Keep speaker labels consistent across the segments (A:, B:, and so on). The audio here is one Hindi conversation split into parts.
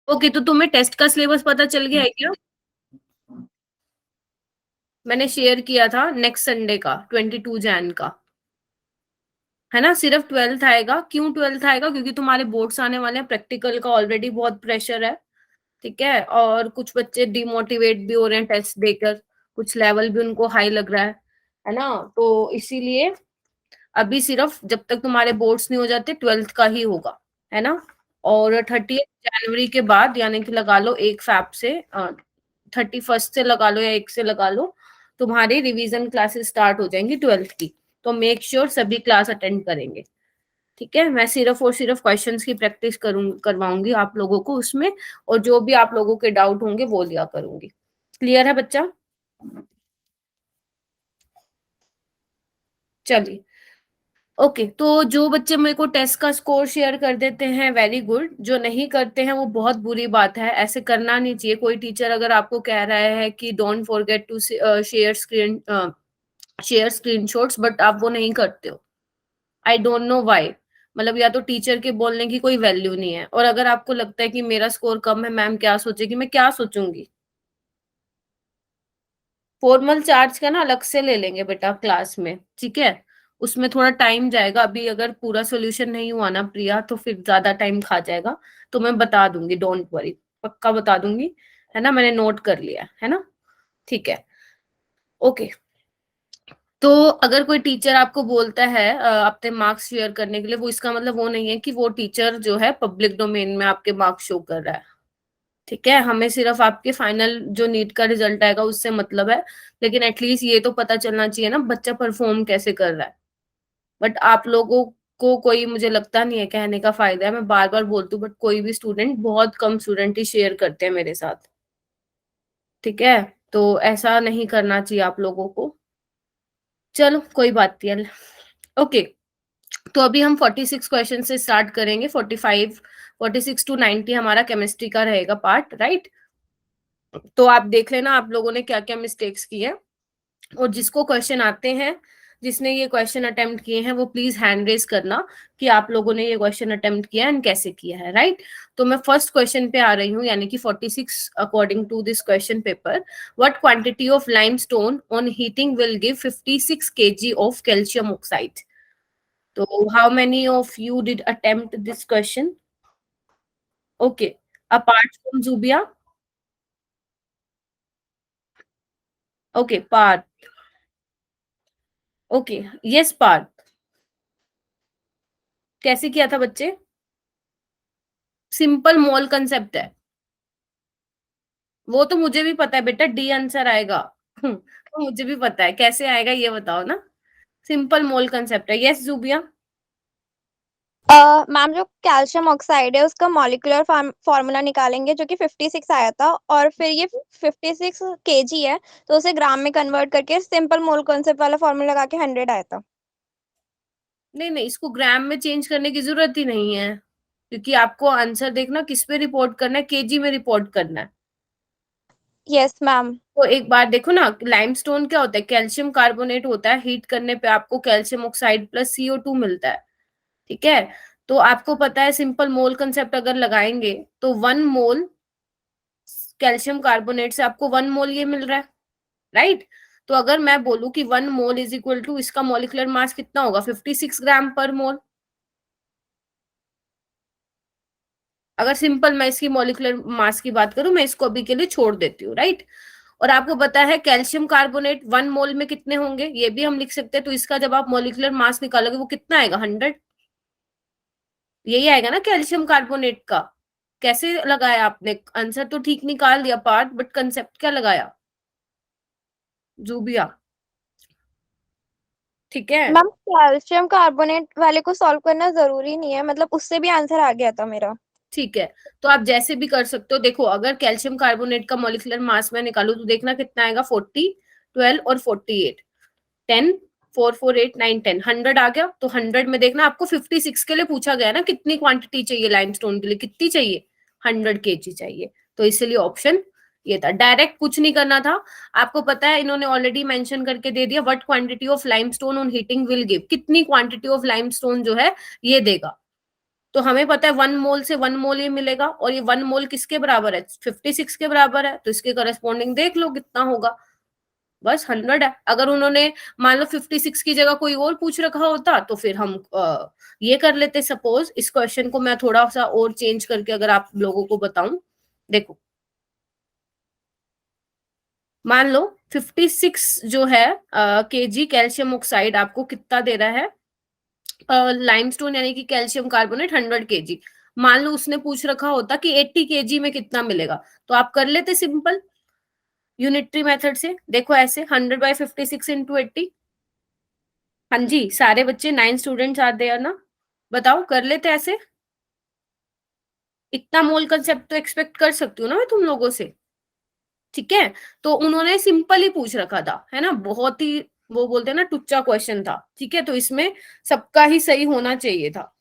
A: ओके, तो तुम्हें टेस्ट का सिलेबस पता चल गया है क्या? मैंने शेयर किया था नेक्स्ट संडे का, 22 जैन का। है ना, सिर्फ 12th आएगा। क्यों 12th आएगा? क्योंकि तुम्हारे बोर्ड्स आने वाले हैं, प्रैक्टिकल का ऑलरेडी बहुत प्रेशर है। ठीक है, और कुछ बच्चे डिमोटिवेट भी हो रहे हैं टेस्ट देकर, कुछ लेवल भी उनको हाई लग रहा है ना। तो इसीलिए अभी सिर्फ जब तक तुम्हारे बोर्ड्स नहीं हो जाते 12th का ही होगा, है ना। और 30 जनवरी के बाद, यानी कि लगा लो 1 फैब से, 31 से लगा लो या 1 से लगा लो, तुम्हारी रिवीजन क्लासेस स्टार्ट हो जाएंगी 12th की। तो मेक श्योर सभी क्लास अटेंड करेंगे। ठीक है, मैं सिर्फ और सिर्फ क्वेश्चंस की प्रैक्टिस करवाऊंगी आप लोगों को उसमें, और जो भी आप लोगों के डाउट होंगे वो लिया करूंगी। क्लियर है बच्चा? चलिए, ओके। तो जो बच्चे मेरे को टेस्ट का स्कोर शेयर कर देते हैं, वेरी गुड। जो नहीं करते हैं वो बहुत बुरी बात है, ऐसे करना नहीं चाहिए। कोई टीचर अगर आपको कह रहा है कि don't forget to share screenshots, but आप वो नहीं करते हो, आई डोंट नो व्हाई। मतलब या तो टीचर के बोलने की कोई वैल्यू नहीं है, और अगर आपको लगता है कि मेरा स्कोर कम है, मैम क्या सोचेगी, मैं क्या सोचूंगी। फॉर्मल चार्ज का ना अलग से ले लेंगे बेटा क्लास में, ठीक है। उसमें थोड़ा टाइम जाएगा, अभी अगर पूरा सोल्यूशन नहीं हुआ ना प्रिया, तो फिर ज्यादा टाइम खा जाएगा। तो मैं बता दूंगी, डोंट वरी, पक्का बता दूंगी। है ना, मैंने नोट कर लिया है ना। ठीक है, ओके। तो अगर कोई टीचर आपको बोलता है अपने मार्क्स शेयर करने के लिए, वो इसका मतलब वो नहीं है कि वो टीचर जो है पब्लिक डोमेन में आपके मार्क्स शो कर रहा है। ठीक है, हमें सिर्फ आपके फाइनल जो नीट का रिजल्ट आएगा उससे मतलब है। लेकिन एटलीस्ट ये तो पता चलना चाहिए ना बच्चा परफॉर्म कैसे कर रहा है। बट आप लोगों को कोई, मुझे लगता नहीं है कहने का फायदा है, मैं बार बार बोलती हूँ, बट कोई भी स्टूडेंट, बहुत कम स्टूडेंट ही शेयर करते हैं मेरे साथ। ठीक है, तो ऐसा नहीं करना चाहिए आप लोगों को। चलो कोई बात नहीं। ओके, तो अभी हम 46 क्वेश्चन से स्टार्ट करेंगे। 46 to 90 हमारा केमिस्ट्री का रहेगा पार्ट, राइट। तो आप देख लेना आप लोगों ने क्या क्या मिस्टेक्स की है, और जिसको क्वेश्चन आते हैं, जिसने ये क्वेश्चन अटेम्प्ट किए हैं, वो प्लीज हैंड रेज करना कि आप लोगों ने ये क्वेश्चन अटेम्प्ट किया है एंड कैसे किया है, राइट। तो मैं फर्स्ट क्वेश्चन पे आ रही हूँ, यानी कि 46 according to this question paper. What quantity of limestone on heating will give 56 kg of calcium oxide? तो how many of you did attempt this question? Okay, apart from Zubia. Okay, Parth. Okay, yes Parth. कैसे किया था बच्चे? सिंपल मोल कंसेप्ट है। वो तो मुझे भी पता है बेटा, डी आंसर आएगा। तो मुझे भी पता है कैसे आएगा, ये बताओ ना। सिंपल मोल कंसेप्ट है। यस जुबिया।
B: मैम, जो कैल्शियम ऑक्साइड है उसका मॉलिक्यूलर फॉर्मूला निकालेंगे जो कि 56 आया था, और फिर ये 56 kg है, तो उसे ग्राम में कन्वर्ट करके सिंपल मोल कॉन्सेप्ट वाला फॉर्मूला लगा के 100 आया था।
A: नहीं नहीं, इसको ग्राम में चेंज करने की जरूरत ही नहीं है, क्योंकि आपको आंसर देखना किस पे रिपोर्ट करना है, केजी में रिपोर्ट करना है।
B: Yes ma'am.
A: तो एक बार देखो ना, लाइमस्टोन क्या होता है, कैल्शियम कार्बोनेट होता है, हीट करने पे आपको कैल्शियम ऑक्साइड प्लस CO2 मिलता है। ठीक है, तो आपको पता है सिंपल मोल कंसेप्ट अगर लगाएंगे, तो 1 मोल कैल्शियम कार्बोनेट से आपको 1 मोल ये मिल रहा है, राइट। तो अगर मैं बोलूं कि 1 मोल इज इक्वल टू, इसका मॉलिक्यूलर मास कितना होगा, 56 ग्राम पर मोल। अगर सिंपल मैं इसकी मॉलिक्यूलर मास की बात करूं, मैं इसको अभी के लिए छोड़ देती हूँ, राइट। और आपको पता है कैल्शियम कार्बोनेट 1 मोल में कितने होंगे, ये भी हम लिख सकते हैं। तो इसका जब आप मॉलिक्यूलर मास निकालोगे वो कितना आएगा, 100। यही आएगा ना कैल्शियम कार्बोनेट का। कैसे लगाया आपने आंसर? तो ठीक निकाल दिया पार्ट, बट कंसेप्ट क्या लगाया जूबिया? ठीक है,
B: मैम, कैल्शियम कार्बोनेट वाले को सॉल्व करना जरूरी नहीं है, मतलब उससे भी आंसर आ गया था मेरा।
A: ठीक है। तो आप जैसे भी कर सकते हो। देखो, अगर कैल्शियम कार्बोनेट का मॉलिक्यूलर मास में निकालू तो देखना कितना आएगा, 40, 12 और 48, 10, 4, 4, 8, 9, 10, 100 आ गया। तो 100 में देखना, आपको 56 के लिए पूछा गया ना, कितनी क्वांटिटी चाहिए लाइमस्टोन के लिए, कितनी चाहिए, 100 kg चाहिए। तो इसलिए ऑप्शन ये था, डायरेक्ट कुछ नहीं करना था। आपको पता है इन्होंने ऑलरेडी मेंशन करके दे दिया, what quantity of limestone on heating will give, कितनी क्वांटिटी ऑफ लाइमस्टोन जो है ये देगा। तो हमें पता है 1 मोल से 1 मोल ये मिलेगा, और ये 1 मोल किसके बराबर है, 56 के बराबर है, तो इसके करस्पॉन्डिंग देख लो कितना होगा, बस 100 है। अगर उन्होंने मान लो 56 की जगह कोई और पूछ रखा होता तो फिर हम ये कर लेते। सपोज इस क्वेश्चन को मैं थोड़ा सा और चेंज करके अगर आप लोगों को बताऊं, देखो मान लो 56 जो है केजी कैल्शियम ऑक्साइड आपको कितना दे रहा है, लाइमस्टोन यानी कि कैल्शियम कार्बोनेट 100 केजी। मान लो उसने पूछ रखा होता कि 80 केजी में कितना मिलेगा, तो आप कर लेते सिंपल यूनिटरी मेथड से। देखो ऐसे 100/56 इंटू 80। हाँ जी, सारे बच्चे 9 स्टूडेंट्स आर देयर ना, बताओ कर लेते ऐसे। इतना मोल कंसेप्ट तो एक्सपेक्ट कर सकती हूँ ना मैं तुम लोगों से, ठीक है। तो उन्होंने सिंपल ही पूछ रखा था, है ना, बहुत ही वो बोलते हैं ना टुच्चा क्वेश्चन था, ठीक है। तो इसमें सबका ही सही होना चाहिए था,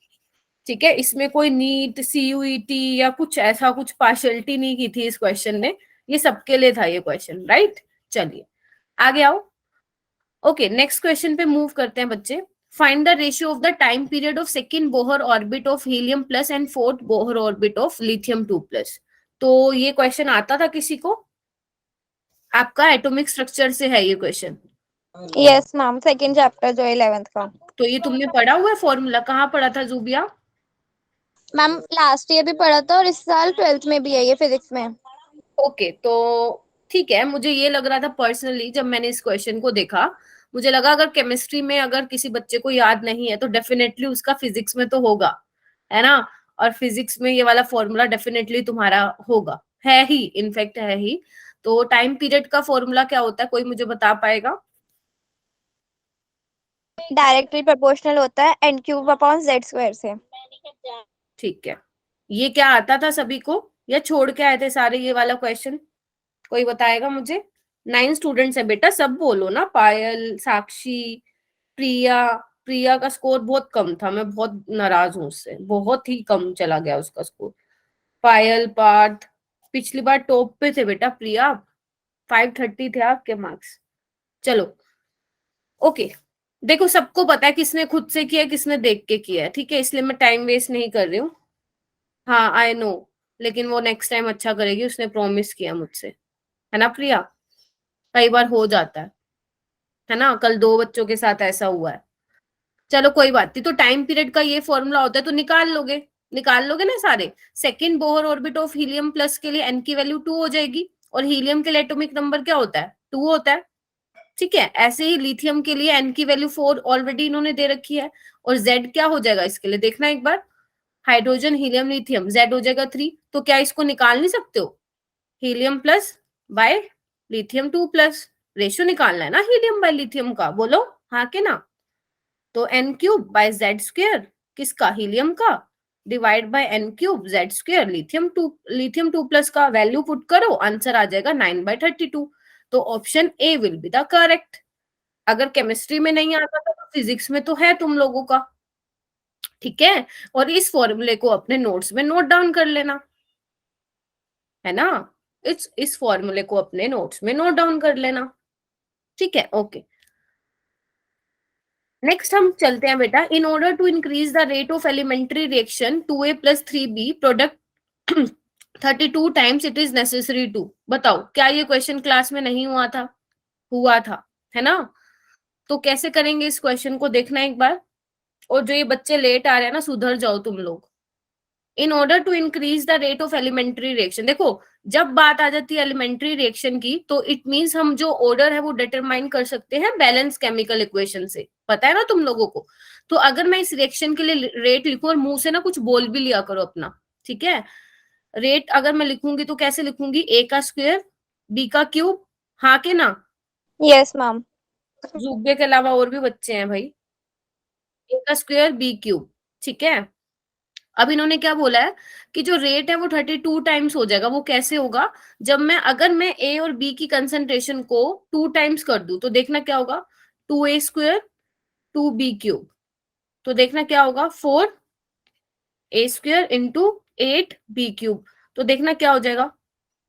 A: ठीक है। इसमें कोई नीट सीयूईटी या कुछ ऐसा कुछ पार्शियलिटी नहीं की थी इस क्वेश्चन ने, ये सबके लिए था ये क्वेश्चन, राइट। चलिए आगे आओ। ओके, नेक्स्ट क्वेश्चन पे मूव करते हैं बच्चे। Find the ratio of the time period of second Bohr orbit of helium plus and fourth Bohr orbit of lithium 2+। तो ये क्वेश्चन आता था किसी को, आपका एटॉमिक स्ट्रक्चर से है ये question.
B: Yes ma'am, second chapter जो 11th का।
A: तो ये तुमने पढ़ा हुआ है फॉर्मूला, कहाँ पढ़ा था जूबिया?
B: मैम लास्ट ईयर भी पढ़ा था और इस साल 12th में भी है ये फिजिक्स में।
A: ओके, तो ठीक है। मुझे ये लग रहा था पर्सनली जब मैंने इस क्वेश्चन को देखा, मुझे लगा अगर केमिस्ट्री में अगर किसी बच्चे को याद नहीं है तो डेफिनेटली उसका फिजिक्स में तो होगा, है ना। और फिजिक्स में ये वाला फॉर्मूला डेफिनेटली तुम्हारा होगा, है ही, इनफैक्ट है ही। तो टाइम पीरियड का फॉर्मूला क्या होता है, कोई मुझे बता पाएगा?
B: डायरेक्टली प्रोपोर्शनल होता है n³/z² से।
A: ठीक है, ये क्या आता था सभी को, या छोड़ के आए थे सारे ये वाला क्वेश्चन? कोई बताएगा मुझे? 9 स्टूडेंट्स है बेटा, सब बोलो ना, पायल, साक्षी, प्रिया। प्रिया का स्कोर बहुत कम था, मैं बहुत नाराज हूँ उससे, बहुत ही कम चला गया उसका स्कोर। पायल, पार्थ, पिछली बार टॉप पे थे बेटा प्रिया, 530 थे आपके मार्क्स। चलो ओके, देखो सबको पता है किसने खुद से किया किसने देख के किया है, ठीक है, इसलिए मैं टाइम वेस्ट नहीं कर रही हूँ। हाँ आई नो, लेकिन वो नेक्स्ट टाइम अच्छा करेगी, उसने प्रॉमिस किया मुझसे, है ना प्रिया। कई बार हो जाता है ना, कल 2 बच्चों के साथ ऐसा हुआ है। चलो कोई बात नहीं, तो टाइम पीरियड का ये फॉर्मूला होता है, तो निकाल लोगे ना सारे। Second Bohr orbit of helium plus के लिए एन की वैल्यू 2 हो जाएगी, और हीलियम के लिए एटॉमिक नंबर क्या होता है, 2 होता है, ठीक है। ऐसे ही लिथियम के लिए एन की वैल्यू 4 ऑलरेडी इन्होंने दे रखी है, और जेड क्या हो जाएगा इसके लिए, देखना एक बार, हाइड्रोजन हीलियम लिथियम, जेड हो जाएगा 3। तो क्या इसको निकाल नहीं सकते हो, helium plus by lithium 2+, ratio निकालना है ना हीलियम बाय लिथियम का, बोलो हाँ के ना। तो n³/z², किसका, हीलियम का, डिवाइड बाय n³/z², लिथियम 2+ का वैल्यू पुट करो, आंसर आ जाएगा 9/32। तो option A will be the correct. अगर केमिस्ट्री में नहीं आता था तो फिजिक्स में तो है तुम लोगों का, ठीक है। और इस फॉर्मूले को अपने नोट्स में नोट डाउन कर लेना, है ना, इस फॉर्मूले को अपने नोट्स में नोट डाउन कर लेना, ठीक है। ओके, नेक्स्ट हम चलते हैं बेटा। In order to increase the rate of elementary reaction 2a + 3b product 32 times it is necessary to, बताओ क्या ये क्वेश्चन क्लास में नहीं हुआ था, हुआ था, है ना। तो कैसे करेंगे इस क्वेश्चन को, देखना एक बार। और जो ये बच्चे लेट आ रहे हैं ना, सुधर जाओ तुम लोग। In order to increase the rate of elementary reaction, देखो जब बात आ जाती है एलिमेंट्री रिएक्शन की, तो इट मींस हम जो ऑर्डर है वो डिटरमाइन कर सकते हैं बैलेंस केमिकल इक्वेशन से, पता है ना तुम लोगों को। तो अगर मैं इस रिएक्शन के लिए रेट लिखूं, और मुंह से ना कुछ बोल भी लिया करो अपना, ठीक है। रेट अगर मैं लिखूंगी तो कैसे लिखूंगी, ए का स्क्वायर बी का क्यूब, हाँ के ना।
B: Yes ma'am.
A: जुब्बे के अलावा और भी बच्चे हैं भाई, ए का स्क्वायर बी क्यूब, ठीक है। अब इन्होंने क्या बोला है कि जो रेट है वो 32 टाइम्स हो जाएगा, वो कैसे होगा, जब मैं अगर मैं ए और बी की कंसंट्रेशन को 2 टाइम्स कर दूं, तो देखना क्या होगा, 2a² 2b³, तो देखना क्या होगा 4a² इंटू 8b³, तो देखना क्या हो जाएगा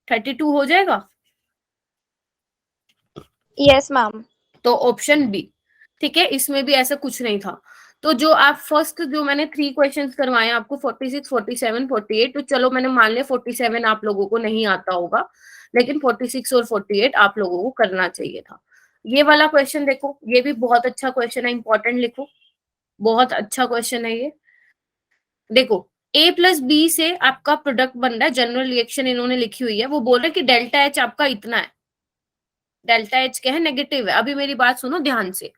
A: 32 हो जाएगा।
B: Yes ma'am.
A: तो ऑप्शन बी, ठीक है, इसमें भी ऐसा कुछ नहीं था। तो जो आप फर्स्ट जो मैंने 3 क्वेश्चंस करवाए आपको 46, 47, 48, तो चलो मैंने मान लिया 47 आप लोगों को नहीं आता होगा, लेकिन 46 और 48 आप लोगों को करना चाहिए था। ये वाला क्वेश्चन देखो, ये भी बहुत अच्छा क्वेश्चन है, इंपॉर्टेंट लिखो, बहुत अच्छा क्वेश्चन है ये। देखो, ए प्लस बी से आपका प्रोडक्ट बन रहा है, जनरल रिएक्शन इन्होंने लिखी हुई है, वो बोल रहे कि डेल्टा एच आपका इतना है, डेल्टा एच क्या है, नेगेटिव है। अभी मेरी बात सुनो ध्यान से,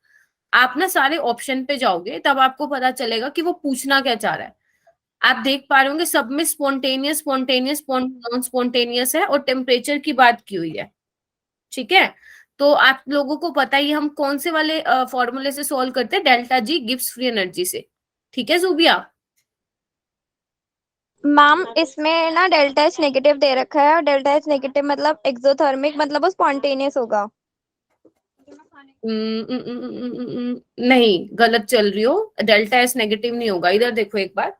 A: आप ना सारे ऑप्शन पे जाओगे तब आपको पता चलेगा कि वो पूछना क्या चाह रहा है। आप देख पा रहे होंगे सब में स्पॉन्टेनियस, स्पॉन्टेनियस, नॉन स्पॉन्टेनियस है, और टेम्परेचर की बात की हुई है, ठीक है। तो आप लोगों को पता ही हम कौन से वाले फॉर्मूले से सॉल्व करते हैं, delta G gives free energy से, ठीक है जूबिया।
B: मैम इसमें ना डेल्टा एच नेगेटिव दे रखा है, और डेल्टा एच नेगेटिव मतलब एक्सोथर्मिक, मतलब वो स्पॉन्टेनियस होगा।
A: नहीं, गलत चल रही हो, डेल्टा एस नेगेटिव नहीं होगा, इधर देखो एक बार,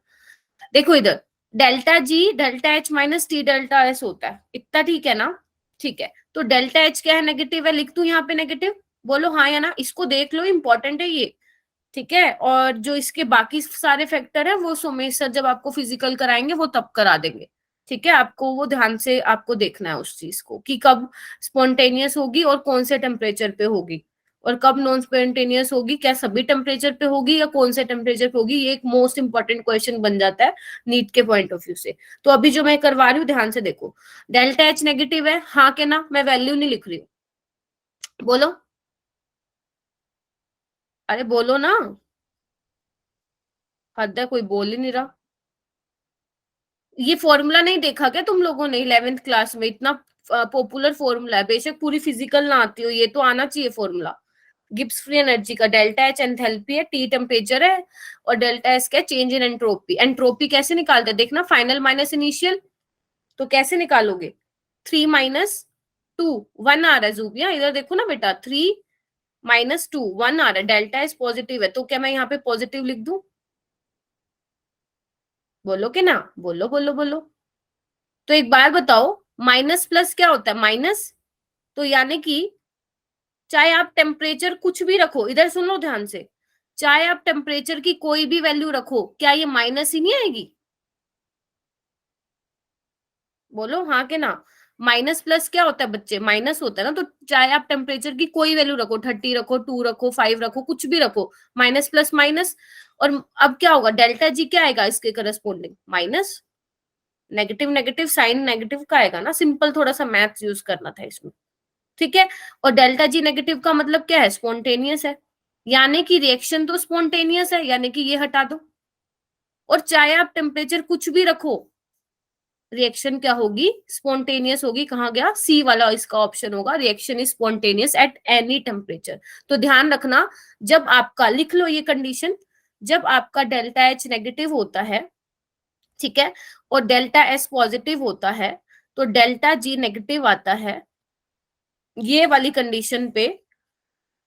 A: देखो इधर, delta G delta H minus T delta S होता है, इतना ठीक है ना, ठीक है। तो डेल्टा एच क्या है, नेगेटिव है, लिख दूं यहाँ पे नेगेटिव, बोलो हाँ या ना, इसको देख लो, इंपॉर्टेंट है ये, ठीक है। और जो इसके बाकी सारे फैक्टर है वो सोमेश सर जब आपको फिजिकल कराएंगे वो तब करा देंगे, ठीक है। आपको वो ध्यान से आपको देखना है उस चीज को कि कब स्पॉन्टेनियस होगी और कौन से टेम्परेचर पे होगी, और कब नॉन स्पॉन्टेनियस होगी, क्या सभी टेम्परेचर पे होगी या कौन से टेम्परेचर पे होगी, ये एक मोस्ट इंपॉर्टेंट क्वेश्चन बन जाता है नीट के पॉइंट ऑफ व्यू से। तो अभी जो मैं करवा रही हूँ ध्यान से देखो, डेल्टा एच नेगेटिव है, हाँ के ना, मैं वैल्यू नहीं लिख रही हूँ, बोलो, अरे बोलो ना, हद है, कोई बोल ही नहीं रहा। ये फॉर्मूला नहीं देखा क्या तुम लोगों ने 11th क्लास में, इतना पॉपुलर फॉर्मूला है, बेशक पूरी फिजिकल ना आती हो, ये तो आना चाहिए फॉर्मूला। गिब्स फ्री एनर्जी का डेल्टा एच एंथैल्पी है, टी टेम्परेचर है, और डेल्टा एस क्या, चेंज इन एंट्रोपी। एंट्रोपी कैसे निकालते हैं, देखना, फाइनल माइनस इनिशियल, तो कैसे निकालोगे, 3 - 2, 1 आ रहा है जूबिया, इधर देखो ना बेटा, 3 - 2, 1 आ रहा है, डेल्टा एस पॉजिटिव है, तो क्या मैं यहाँ पे पॉजिटिव लिख दूं, बोलो कि ना, बोलो बोलो बोलो। तो एक बार बताओ, माइनस प्लस क्या होता है, माइनस, तो यानी कि चाहे आप टेम्परेचर कुछ भी रखो, इधर सुन लो ध्यान से, चाहे आप टेम्परेचर की कोई भी वैल्यू रखो, क्या ये माइनस ही नहीं आएगी, बोलो हाँ के ना। माइनस प्लस क्या होता है बच्चे, माइनस होता है ना, तो चाहे आप टेम्परेचर की कोई वैल्यू रखो, 30 रखो, 2 रखो, 5 रखो, कुछ भी रखो, माइनस प्लस माइनस। और अब क्या होगा, डेल्टा जी क्या आएगा इसके corresponding, minus, negative negative sign negative का आएगा ना, सिंपल थोड़ा सा मैथ यूज करना था इसमें, ठीक है। और डेल्टा जी नेगेटिव का मतलब क्या है, स्पॉन्टेनियस है, यानी कि रिएक्शन तो स्पॉन्टेनियस है, यानी कि ये हटा दो, और चाहे आप टेम्परेचर कुछ भी रखो, रिएक्शन क्या होगी, स्पॉन्टेनियस होगी, कहाँ गया, सी वाला इसका ऑप्शन होगा, reaction is spontaneous at any temperature. तो ध्यान रखना, जब आपका, लिख लो ये कंडीशन, जब आपका डेल्टा एच नेगेटिव होता है, ठीक है, और डेल्टा एस पॉजिटिव होता है, तो डेल्टा जी नेगेटिव आता है, ये वाली कंडीशन पे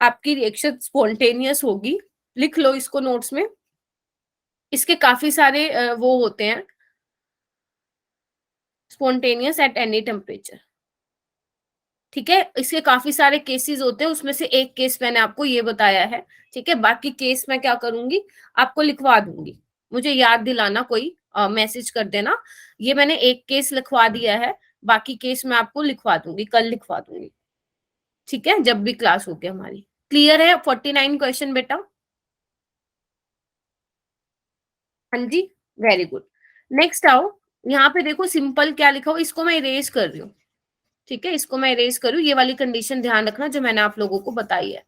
A: आपकी रिएक्शन स्पॉन्टेनियस होगी, लिख लो इसको नोट्स में, इसके काफी सारे वो होते हैं, स्पॉन्टेनियस एट एनी टेम्परेचर, ठीक है। इसके काफी सारे केसेस होते हैं, उसमें से एक केस मैंने आपको ये बताया है, ठीक है। बाकी केस मैं क्या करूंगी, आपको लिखवा दूंगी, मुझे याद दिलाना, कोई मैसेज कर देना, ये मैंने एक केस लिखवा दिया है, बाकी केस मैं आपको लिखवा दूंगी, कल लिखवा दूंगी, ठीक है, जब भी क्लास होगी हमारी। क्लियर है 49 क्वेश्चन बेटा, हाँ जी, वेरी गुड। नेक्स्ट आओ, यहाँ पे देखो सिंपल क्या लिखा हो, इसको मैं इरेज कर रही हूँ, ठीक है, इसको मैं इरेज करूँ, ये वाली कंडीशन ध्यान रखना जो मैंने आप लोगों को बताई है,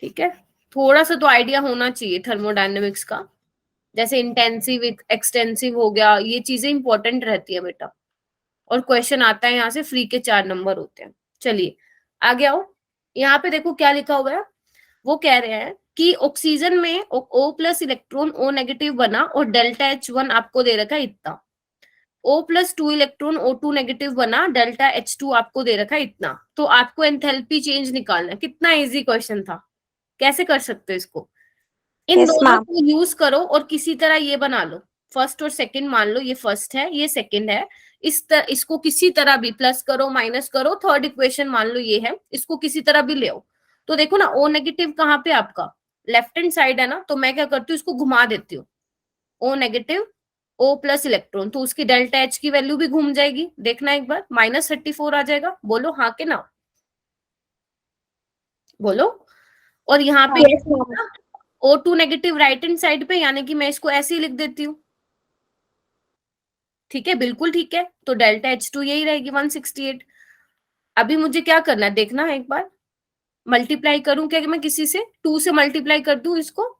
A: ठीक है। थोड़ा सा तो आइडिया होना चाहिए थर्मोडायनेमिक्स का, जैसे इंटेंसिव एक्सटेंसिव हो गया, ये चीजें इंपॉर्टेंट रहती है बेटा, और क्वेश्चन आता है यहाँ से, फ्री के 4 नंबर होते हैं। चलिए आगे आओ, यहाँ पे देखो क्या लिखा हुआ है, वो कह रहे हैं कि ऑक्सीजन में O plus electron O negative बना, और डेल्टा H1 आपको दे रखा है इतना, O+2 इलेक्ट्रॉन O2 नेगेटिव बना, डेल्टा H2 आपको दे रखा है इतना, तो आपको एंथैल्पी चेंज निकालना है। कितना इजी क्वेश्चन था, कैसे कर सकते हो इसको, इन
B: यस
A: दोनों
B: मैम।
A: को यूज करो और किसी तरह ये बना लो, फर्स्ट और सेकंड मान लो, ये फर्स्ट है ये सेकंड है, इसको किसी तरह भी प्लस करो माइनस करो, थर्ड इक्वेशन मान लो ये है, इसको किसी तरह भी ले आओ। तो देखो ना, ओ नेगेटिव कहाँ पे आपका, लेफ्ट हैंड साइड है ना, तो मैं क्या करती हूँ, इसको घुमा देती हूँ, O negative O plus electron, तो उसकी डेल्टा H की वैल्यू भी घूम जाएगी। देखना एक बार, -34 आ जाएगा। बोलो हाँ के ना, बोलो। और यहाँ पे
B: Yes, ma'am.
A: O2 negative right hand side पे, यानी कि मैं इसको ऐसे ही लिख देती हूँ। ठीक है, बिल्कुल ठीक है। तो डेल्टा H2 यही रहेगी 168। अभी मुझे क्या करना है देखना है एक बार, मल्टीप्लाई करूं क्या मैं किसी से, 2 से मल्टीप्लाई कर दूं इसको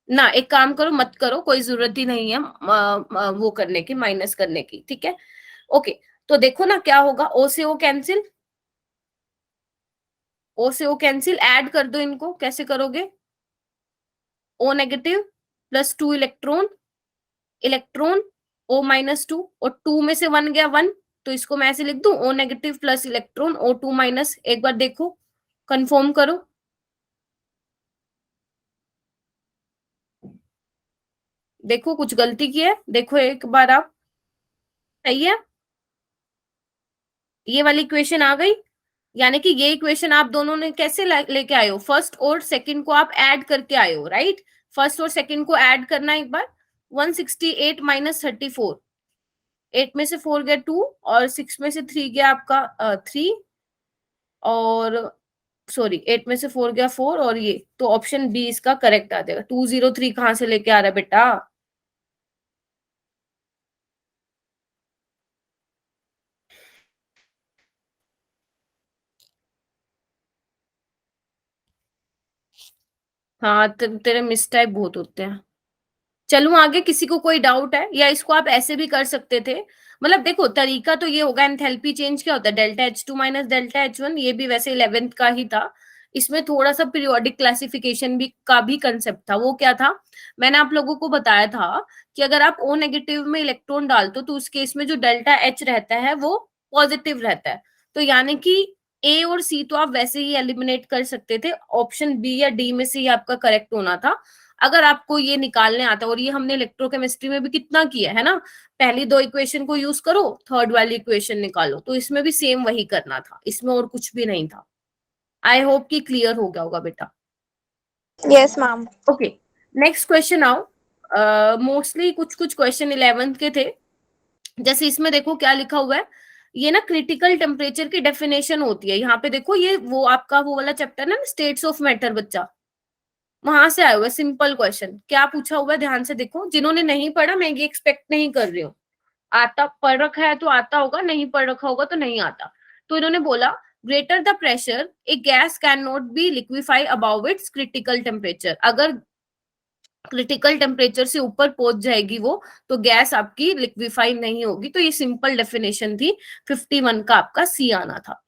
A: ना। एक काम करो, मत करो, कोई जरूरत ही नहीं है वो करने की, माइनस करने की। ठीक है, ओके। तो देखो ना क्या होगा, ओ से ओ कैंसिल, ओ से ओ कैंसिल, ऐड कर दो इनको। कैसे करोगे, O negative plus 2 electron, electron O-2, और 2 में से 1 गया 1, तो इसको मैं ऐसे लिख दूं, O negative plus electron O2 minus. एक बार देखो, कंफर्म करो। देखो कुछ गलती की है, देखो एक बार आप। सही है, ये वाली इक्वेशन आ गई। यानी कि ये इक्वेशन आप दोनों ने कैसे लेके आए हो, फर्स्ट और सेकंड को आप ऐड करके आए हो, राइट। फर्स्ट और सेकंड को ऐड करना एक बार, 168 माइनस 34, 8 में से 4 गया 2, और 6 में से 3 गया आपका 3, और सॉरी 8 में से 4 गया 4, और ये तो ऑप्शन बी इसका करेक्ट आ जाएगा। 203 कहाँ से लेके आ रहा है बेटा। हाँ, तेरे मिस टाइप बहुत होते हैं। चलूं आगे, किसी को कोई डाउट है, या इसको आप ऐसे भी कर सकते थे। मतलब देखो तरीका तो ये होगा, एंथैल्पी चेंज क्या होता है, delta H2 minus delta H1, ये भी वैसे 11th का ही था। इसमें थोड़ा सा पीरियोडिक क्लासिफिकेशन भी का भी कंसेप्ट था। वो क्या था, मैंने आप लोगों को बताया था कि अगर आप O नेगेटिव में इलेक्ट्रॉन डालते हो तो उस केस में जो डेल्टा H रहता है वो पॉजिटिव रहता है। तो यानी कि ए और सी तो आप वैसे ही एलिमिनेट कर सकते थे, ऑप्शन बी या डी में से ही आपका करेक्ट होना था, अगर आपको ये निकालने आता। और ये हमने इलेक्ट्रोकेमिस्ट्री में भी कितना किया है ना, पहली 2 इक्वेशन को यूज करो, थर्ड वाली इक्वेशन निकालो। तो इसमें भी सेम वही करना था, इसमें और कुछ भी नहीं था। आई होप कि क्लियर हो गया होगा बेटा।
B: Yes, ma'am.
A: Okay, next question आओ। मोस्टली कुछ कुछ क्वेश्चन 11th के थे। जैसे इसमें देखो क्या लिखा हुआ है, ये ना क्रिटिकल टेम्परेचर की डेफिनेशन होती है। यहाँ पे देखो, ये वो आपका वो वाला चैप्टर है ना, स्टेट्स ऑफ मैटर बच्चा, वहां से आया हुआ सिंपल क्वेश्चन। क्या पूछा हुआ है ध्यान से देखो, जिन्होंने नहीं पढ़ा मैं ये एक्सपेक्ट नहीं कर रही हूँ, आता पढ़ रखा है तो आता होगा, नहीं पढ़ रखा होगा तो नहीं आता। तो इन्होंने बोला, greater the pressure a gas can not be liquefy above its critical temperature. अगर क्रिटिकल टेम्परेचर से ऊपर पहुंच जाएगी वो, तो गैस आपकी लिक्विफाई नहीं होगी। तो ये सिंपल डेफिनेशन थी, 51 का आपका सी आना था।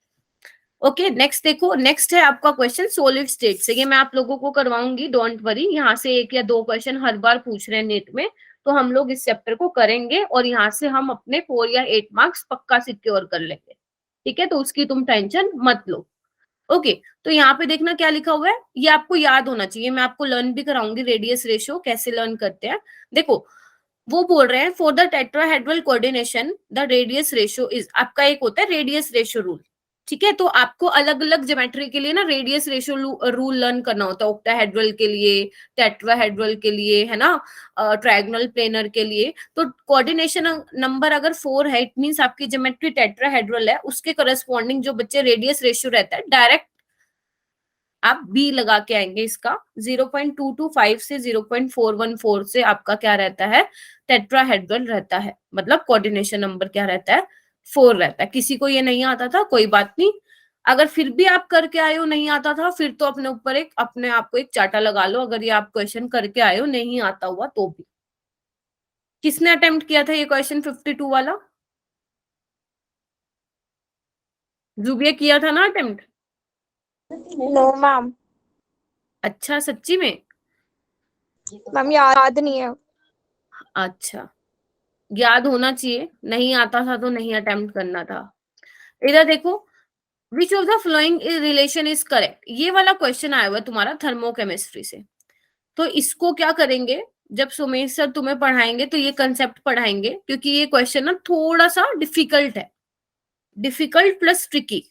A: ओके, नेक्स्ट देखो, नेक्स्ट है आपका क्वेश्चन सॉलिड स्टेट से। ये मैं आप लोगों को करवाऊंगी, डोंट वरी। यहाँ से 1 या 2 क्वेश्चन हर बार पूछ रहे हैं नेट में, तो हम लोग इस चैप्टर को करेंगे और यहाँ से हम अपने 4 या 8 मार्क्स पक्का सिक्योर कर लेंगे। ठीक है, तो उसकी तुम टेंशन मत लो। ओके, तो यहाँ पे देखना क्या लिखा हुआ है, ये आपको याद होना चाहिए। मैं आपको लर्न भी कराऊंगी रेडियस रेशियो कैसे लर्न करते हैं। देखो, वो बोल रहे हैं for the tetrahedral coordination the radius ratio is, आपका एक होता है रेडियस रेशियो रूल। ठीक है, तो आपको अलग अलग ज्योमेट्री के लिए ना रेडियस रेशियो रूल लर्न करना होता है, ऑक्टाहेड्रल के लिए, टेट्राहेड्रल के लिए, है ना, ट्रायगोनल प्लेनर के लिए। तो कोऑर्डिनेशन नंबर अगर 4 है, इट मींस आपकी ज्योमेट्री टेट्राहेड्रल है, उसके करस्पॉन्डिंग जो बच्चे रेडियस रेशियो रहता है, डायरेक्ट आप बी लगा के आएंगे। इसका 0.225 से 0.414 से आपका क्या रहता है, टेट्राहेड्रल रहता है। मतलब कोऑर्डिनेशन नंबर क्या रहता है, 4 रहता है। किसी को ये नहीं आता था, कोई बात नहीं। अगर फिर भी आप करके आए हो नहीं आता था, फिर तो अपने ऊपर एक, अपने आप को एक चाटा लगा लो, अगर ये आप क्वेश्चन करके आए हो नहीं आता हुआ तो भी। किसने अटेम्प्ट किया था ये क्वेश्चन 52 वाला, जुबिया किया था ना अटेम्प्ट।
B: No, ma'am.
A: अच्छा, सच्ची में।
B: मैम याद नहीं है।
A: अच्छा, याद होना चाहिए, नहीं आता था तो नहीं अटेम्प्ट करना था। इधर देखो, which of the flowing relation is correct, ये वाला क्वेश्चन आया हुआ है तुम्हारा थर्मोकेमिस्ट्री से। तो इसको क्या करेंगे, जब सुमेश सर तुम्हें पढ़ाएंगे तो ये कंसेप्ट पढ़ाएंगे, क्योंकि ये क्वेश्चन ना थोड़ा सा डिफिकल्ट है, difficult plus tricky.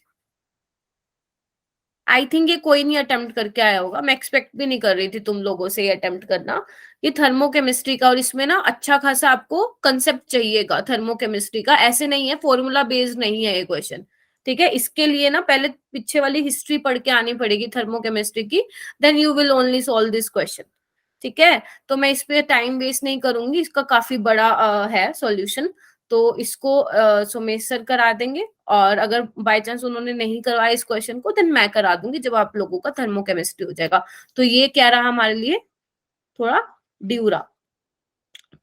A: I think ये कोई नहीं अटेम्प्ट करके आया होगा, मैं एक्सपेक्ट भी नहीं कर रही थी तुम लोगों से ये अटेम्प्ट करना। ये थर्मोकेमिस्ट्री का, और इसमें ना अच्छा खासा आपको कंसेप्ट चाहिएगा थर्मोकेमिस्ट्री का, ऐसे नहीं है, फॉर्मूला बेस्ड नहीं है ये क्वेश्चन। ठीक है, इसके लिए ना पहले पीछे वाली हिस्ट्री पढ़ के आनी पड़ेगी थर्मोकेमिस्ट्री की, then you will only solve this question. ठीक है, तो मैं इस पे टाइम वेस्ट नहीं करूंगी, इसका काफी बड़ा है सॉल्यूशन, तो इसको सुमेश सर करा देंगे, और अगर बाय चांस उन्होंने नहीं करवाया इस क्वेश्चन को, देन मैं करा दूंगी जब आप लोगों का थर्मोकेमिस्ट्री हो जाएगा। तो ये क्या रहा हमारे लिए, थोड़ा ड्यूरा।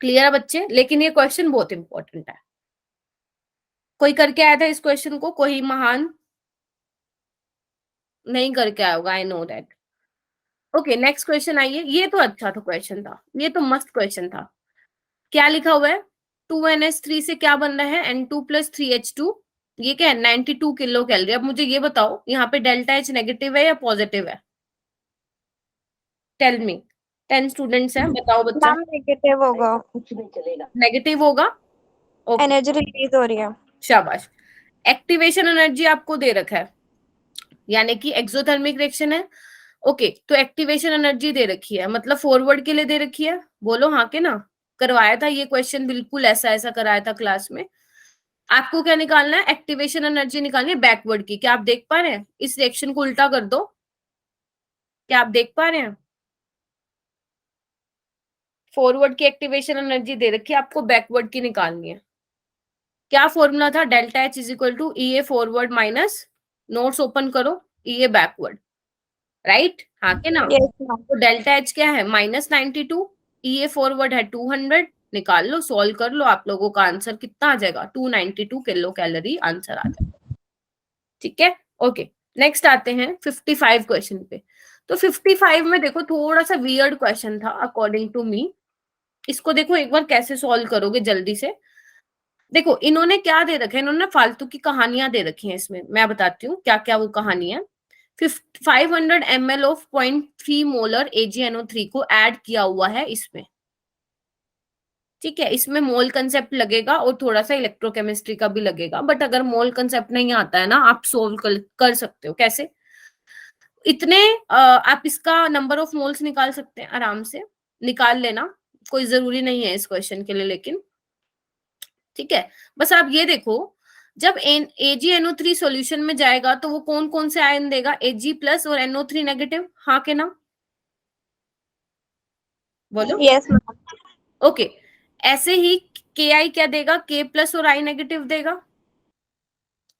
A: क्लियर है बच्चे? लेकिन ये क्वेश्चन बहुत इंपॉर्टेंट है। कोई करके आया था इस क्वेश्चन को, कोई महान नहीं करके आया होगा, I know that. Okay, next question आइए। ये तो अच्छा था क्वेश्चन था, ये तो मस्त क्वेश्चन था। क्या लिखा हुआ है, 2NH3 से क्या बन रहा है, N2+3H2, ये क्या है, 92 किलो कैलोरी। अब मुझे ये बताओ, यहाँ पे डेल्टा एच नेगेटिव है या पॉजिटिव है? Tell me. 10 स्टूडेंट्स हैं, बताओ बच्चा।
B: मैम नेगेटिव होगा,
A: नेगेटिव होगा, ओके।
B: एनर्जी रिलीज हो रही है।
A: शाबाश। एक्टिवेशन एनर्जी आपको दे रखा है, यानी कि एक्सोथर्मिक रिएक्शन है। ओके, तो एक्टिवेशन एनर्जी दे रखी है, मतलब फॉरवर्ड के लिए दे रखी है, बोलो हाँ के ना। करवाया था ये क्वेश्चन, बिल्कुल ऐसा ऐसा कराया था क्लास में। आपको क्या निकालना है, एक्टिवेशन एनर्जी निकालनी है बैकवर्ड की। क्या आप देख पा रहे हैं, इस रिएक्शन को उल्टा कर दो, क्या आप देख पा रहे हैं? फॉरवर्ड की एक्टिवेशन एनर्जी दे रखी है, आपको बैकवर्ड की निकालनी है। क्या फॉर्मूला था, delta H is equal to E A forward minus, notes open करो, ई ए बैकवर्ड, राइट? हाँ के ना।
B: Yes ma'am.
A: तो डेल्टा एच क्या है, -92, ई ए फॉरवर्ड है 200, निकाल लो, सॉल्व कर लो, आप लोगों का आंसर कितना आ जाएगा, 292 किलो कैलोरी आंसर आ जाएगा। ठीक है, ओके। नेक्स्ट आते हैं 55 क्वेश्चन पे। तो 55 में देखो थोड़ा सा वियर्ड क्वेश्चन था अकॉर्डिंग टू मी। इसको देखो एक बार कैसे सॉल्व करोगे जल्दी से। देखो इन्होंने क्या दे रखा है, इन्होंने फालतू की कहानियां दे रखी हैं इसमें, मैं बताती हूँ क्या क्या वो कहानी है। 500 ml ऑफ 0.3 मोलर AgNO3 को ऐड किया हुआ है इसमें। ठीक है, इसमें मोल कंसेप्ट लगेगा और थोड़ा सा इलेक्ट्रोकेमिस्ट्री का भी लगेगा, बट अगर मोल कंसेप्ट नहीं आता है ना, आप सोल्व कर सकते हो। कैसे? इतने आप इसका नंबर ऑफ मोल्स निकाल सकते हैं, आराम से निकाल लेना, कोई जरूरी नहीं है इस क्वेश्चन के लिए लेकिन। ठीक है, बस आप ये देखो, जब AgNO3 सॉल्यूशन में जाएगा तो वो कौन कौन से आयन देगा, Ag+ और NO3 नेगेटिव, हाँ के ना, बोलो।
B: Yes ma'am.
A: ओके, ऐसे ही Ki क्या देगा, K+ और I नेगेटिव देगा।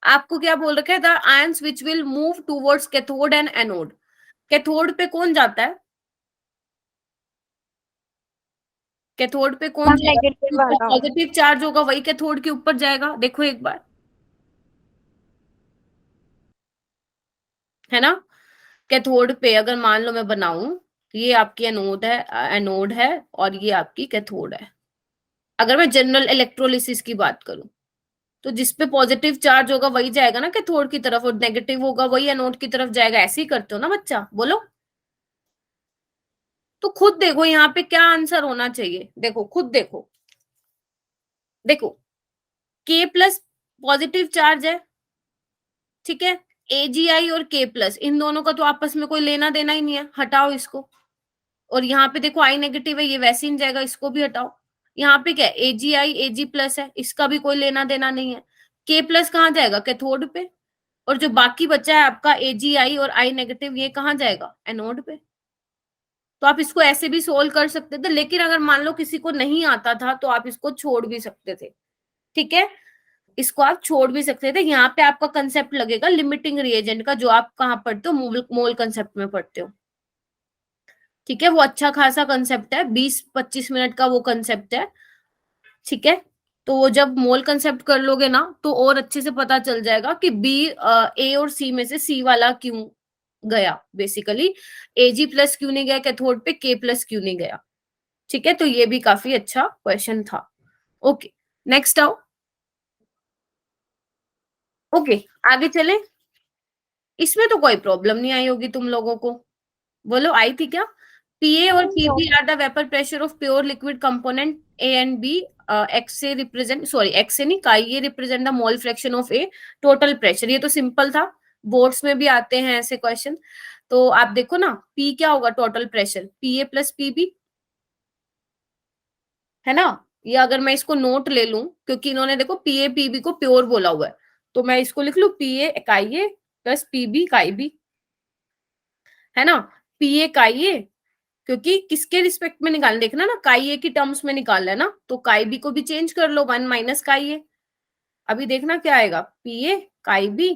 A: आपको क्या बोल रखा है, the ions which will move towards cathode and anode. Cathode पे कौन जाता है, कैथोड पे कौन
B: मैम
A: जाएगा,
B: नेगेटिव
A: ऊपर
B: वाला।
A: पॉजिटिव चार्ज होगा वही कैथोड के ऊपर जाएगा, देखो एक बार, है ना। कैथोड पे अगर मान लो मैं बनाऊं, ये आपकी एनोड है और ये आपकी कैथोड है। अगर मैं जनरल इलेक्ट्रोलिसिस की बात करूं, तो जिसपे पॉजिटिव चार्ज होगा वही जाएगा ना कैथोड की तरफ, और नेगेटिव होगा वही एनोड की तरफ जाएगा। ऐसे ही करते हो ना बच्चा, बोलो। तो खुद देखो यहाँ पे क्या आंसर होना चाहिए, देखो खुद देखो। देखो K+ पॉजिटिव चार्ज है, ठीक है। AgI और K+ इन दोनों का तो आपस में कोई लेना देना ही नहीं है, हटाओ इसको। और यहाँ पे देखो I नेगेटिव है, ये वैसे ही जाएगा, इसको भी हटाओ। यहाँ पे क्या है, AgI Ag+ है, इसका भी कोई लेना देना नहीं है। K+ कहाँ जाएगा, कैथोड पे। और जो बाकी बचा है आपका AgI और I नेगेटिव, ये कहाँ जाएगा, एनोड पे। तो आप इसको ऐसे भी सोल्व कर सकते थे, लेकिन अगर मान लो किसी को नहीं आता था तो आप इसको छोड़ भी सकते थे। ठीक है, इसको आप छोड़ भी सकते थे। यहाँ पे आपका कंसेप्ट लगेगा लिमिटिंग रिएजेंट का, जो आप कहाँ पढ़ते हो, मोल कंसेप्ट में पढ़ते हो। ठीक है, वो अच्छा खासा कंसेप्ट है, 20-25 मिनट का वो कंसेप्ट है। ठीक है, तो वो जब मोल कंसेप्ट कर लोगे ना, तो और अच्छे से पता चल जाएगा कि बी, ए और सी में से सी वाला क्यों गया, बेसिकली Ag+ क्यों नहीं गया कैथोड पे, K+ क्यों नहीं गया। ठीक है, तो ये भी काफी अच्छा क्वेश्चन था। ओके, नेक्स्ट आओ। ओके, आगे चले। इसमें तो कोई प्रॉब्लम नहीं आई होगी तुम लोगों को, बोलो आई थी क्या? Pa और Pb are the vapour pressure of pure liquid component A and B। X से रिप्रेजेंट, सॉरी एक्स से नहीं, का ये represent the mole fraction of a total pressure. ये तो सिंपल था, बोर्ड्स में भी आते हैं ऐसे क्वेश्चन। तो आप देखो ना, पी क्या होगा, total pressure, P A plus PB, है ना। या अगर मैं इसको नोट ले लूं, क्योंकि इन्होंने देखो पी ए पीबी को प्योर बोला हुआ है, तो मैं इसको लिख लूं पी ए इकाई ए प्लस पीबी इकाई बी, है ना। पी ए इकाई ए, क्योंकि किसके रिस्पेक्ट में निकालना, देखना ना, काई ए की टर्म्स में निकालना है ना, तो काई बी को भी चेंज कर लो, 1 माइनस काई ए। अभी देखना क्या आएगा, पी ए काई बी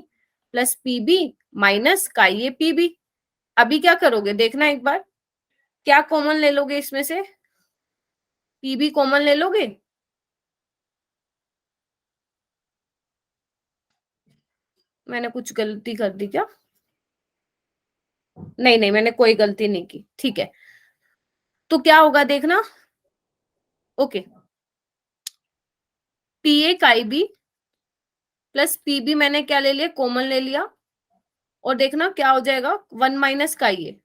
A: प्लस पीबी माइनस काई ए पीबी। अभी क्या करोगे देखना एक बार, क्या कॉमन ले लोगे इसमें से, पीबी कॉमन ले लोगे। मैंने कुछ गलती कर दी क्या? नहीं नहीं, मैंने कोई गलती नहीं की, ठीक है। तो क्या होगा देखना, ओके, पी ए काई बी प्लस पीबी मैंने क्या ले लिया, कॉमन ले लिया, और देखना क्या हो जाएगा, 1 माइनस काई ए,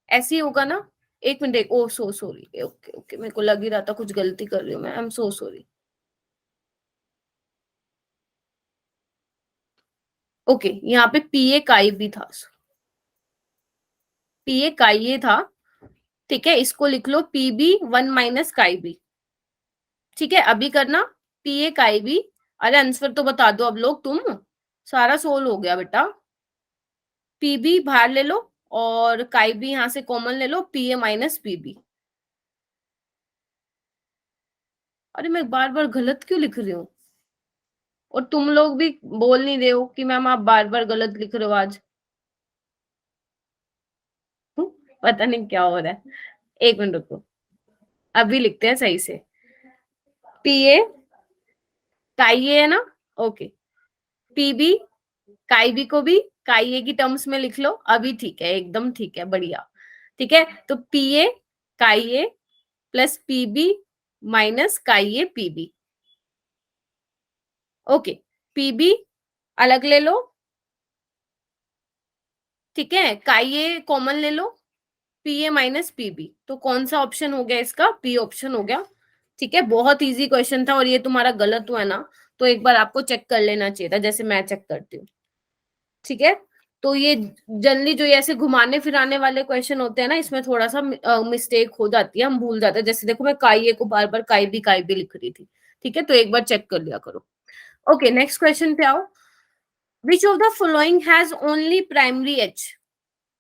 A: ऐसे ही होगा ना। एक मिनट, ओ सो सॉरी, ओके ओके, मेरे को लग ही रहा था कुछ गलती कर रही हूँ मैं, I am so sorry. Okay, यहाँ पे पी ए काई बी था, पी ए काई ए था, ठीक है, इसको लिख लो पी बी 1 माइनस काई बी, ठीक है। अभी करना पी ए काई बी, अरे आंसर तो बता दो अब लोग तुम, सारा सोल्व हो गया बेटा। पीबी बाहर ले लो, और काई बी यहां से कॉमन ले लो, पी ए माइनस पीबी। अरे मैं बार बार गलत क्यों लिख रही हूँ, और तुम लोग भी बोल नहीं रहे हो कि मैम आप बार बार गलत लिख रहे हो आज। हम्म, पता नहीं क्या हो रहा है, एक मिनट रुको, अभी लिखते हैं सही से। पी ए काई ए है ना, ओके, पीबी काई बी को भी काई ए की टर्म्स में लिख लो, अभी ठीक है, एकदम ठीक है, बढ़िया, ठीक है। तो पी ए काई ए प्लस पीबी माइनस काई ए पीबी, ओके, पीबी अलग ले लो, ठीक है, काई ए कॉमन ले लो, पी ए माइनस पीबी, तो कौन सा ऑप्शन हो गया इसका, पी ऑप्शन हो गया, ठीक है। बहुत इजी क्वेश्चन था, और ये तुम्हारा गलत हुआ है ना, तो एक बार आपको चेक कर लेना चाहिए था, जैसे मैं चेक करती हूँ, ठीक है। तो ये जनरली जो ये ऐसे घुमाने फिराने वाले क्वेश्चन होते हैं ना, इसमें थोड़ा सा मिस्टेक हो जाती है, हम भूल जाते हैं, जैसे देखो मैं काई ए को बार बार काई बी लिख रही थी, ठीक है, तो एक बार चेक कर लिया करो। ओके, नेक्स्ट क्वेश्चन पे आओ। Which of the following has only primary H,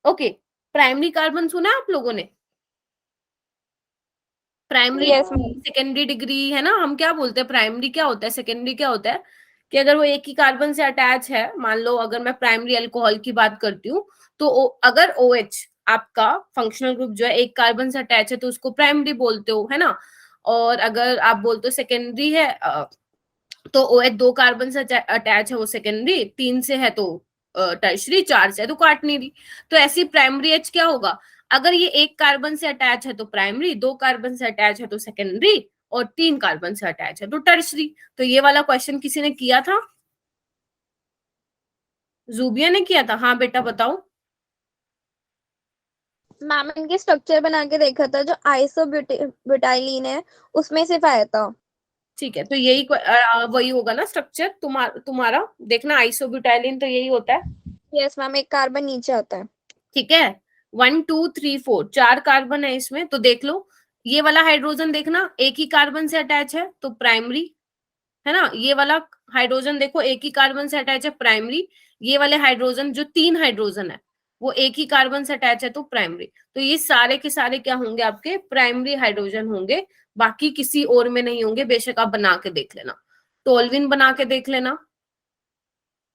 A: okay, primary carbon सुना है आप लोगों ने, primary
B: yes ma'am.
A: Secondary degree, है ना, हम क्या बोलते हैं, प्राइमरी क्या होता है, सेकेंडरी क्या होता है, कि अगर वो एक ही कार्बन से अटैच है, मान लो अगर मैं प्राइमरी अल्कोहल की बात करती हूँ, तो अगर ओ एच आपका फंक्शनल ग्रुप जो है एक कार्बन से अटैच है, तो उसको प्राइमरी बोलते हो, है ना। और अगर आप बोलते हो सेकेंडरी है, तो ओ एच 2 कार्बन से अटैच है, वो सेकेंडरी, 3 से है तो टर्शरी, 4 से है तो क्वार्टनरी। तो ऐसी प्राइमरी एच क्या होगा, अगर ये एक कार्बन से अटैच है तो प्राइमरी, 2 कार्बन से अटैच है तो सेकेंडरी, और 3 कार्बन से अटैच है तो टर्शरी। तो ये वाला क्वेश्चन किसी ने किया था, जूबिया ने किया था, हाँ बेटा बताओ।
B: मैम इनके स्ट्रक्चर बना के देखा था, जो आइसोब्यूटाइलिन है उसमें सिर्फ आया था।
A: ठीक है, तो यही वही होगा ना स्ट्रक्चर तुम्हारा देखना, आइसोब्यूटाइलिन तो यही होता है,
B: यस मैम, एक कार्बन नीचे आता है।
A: ठीक है। 1 2 3 4 4 कार्बन है इसमें, तो देख लो, ये वाला हाइड्रोजन देखना एक ही कार्बन से अटैच है तो प्राइमरी, है ना। ये वाला हाइड्रोजन देखो एक ही कार्बन से अटैच है, प्राइमरी। ये वाले हाइड्रोजन जो 3 हाइड्रोजन है, वो एक ही कार्बन से अटैच है तो प्राइमरी। तो ये सारे के सारे क्या होंगे, आपके प्राइमरी हाइड्रोजन होंगे, बाकी किसी और में नहीं होंगे, बेशक आप बना के देख लेना, टोल्विन बना के देख लेना,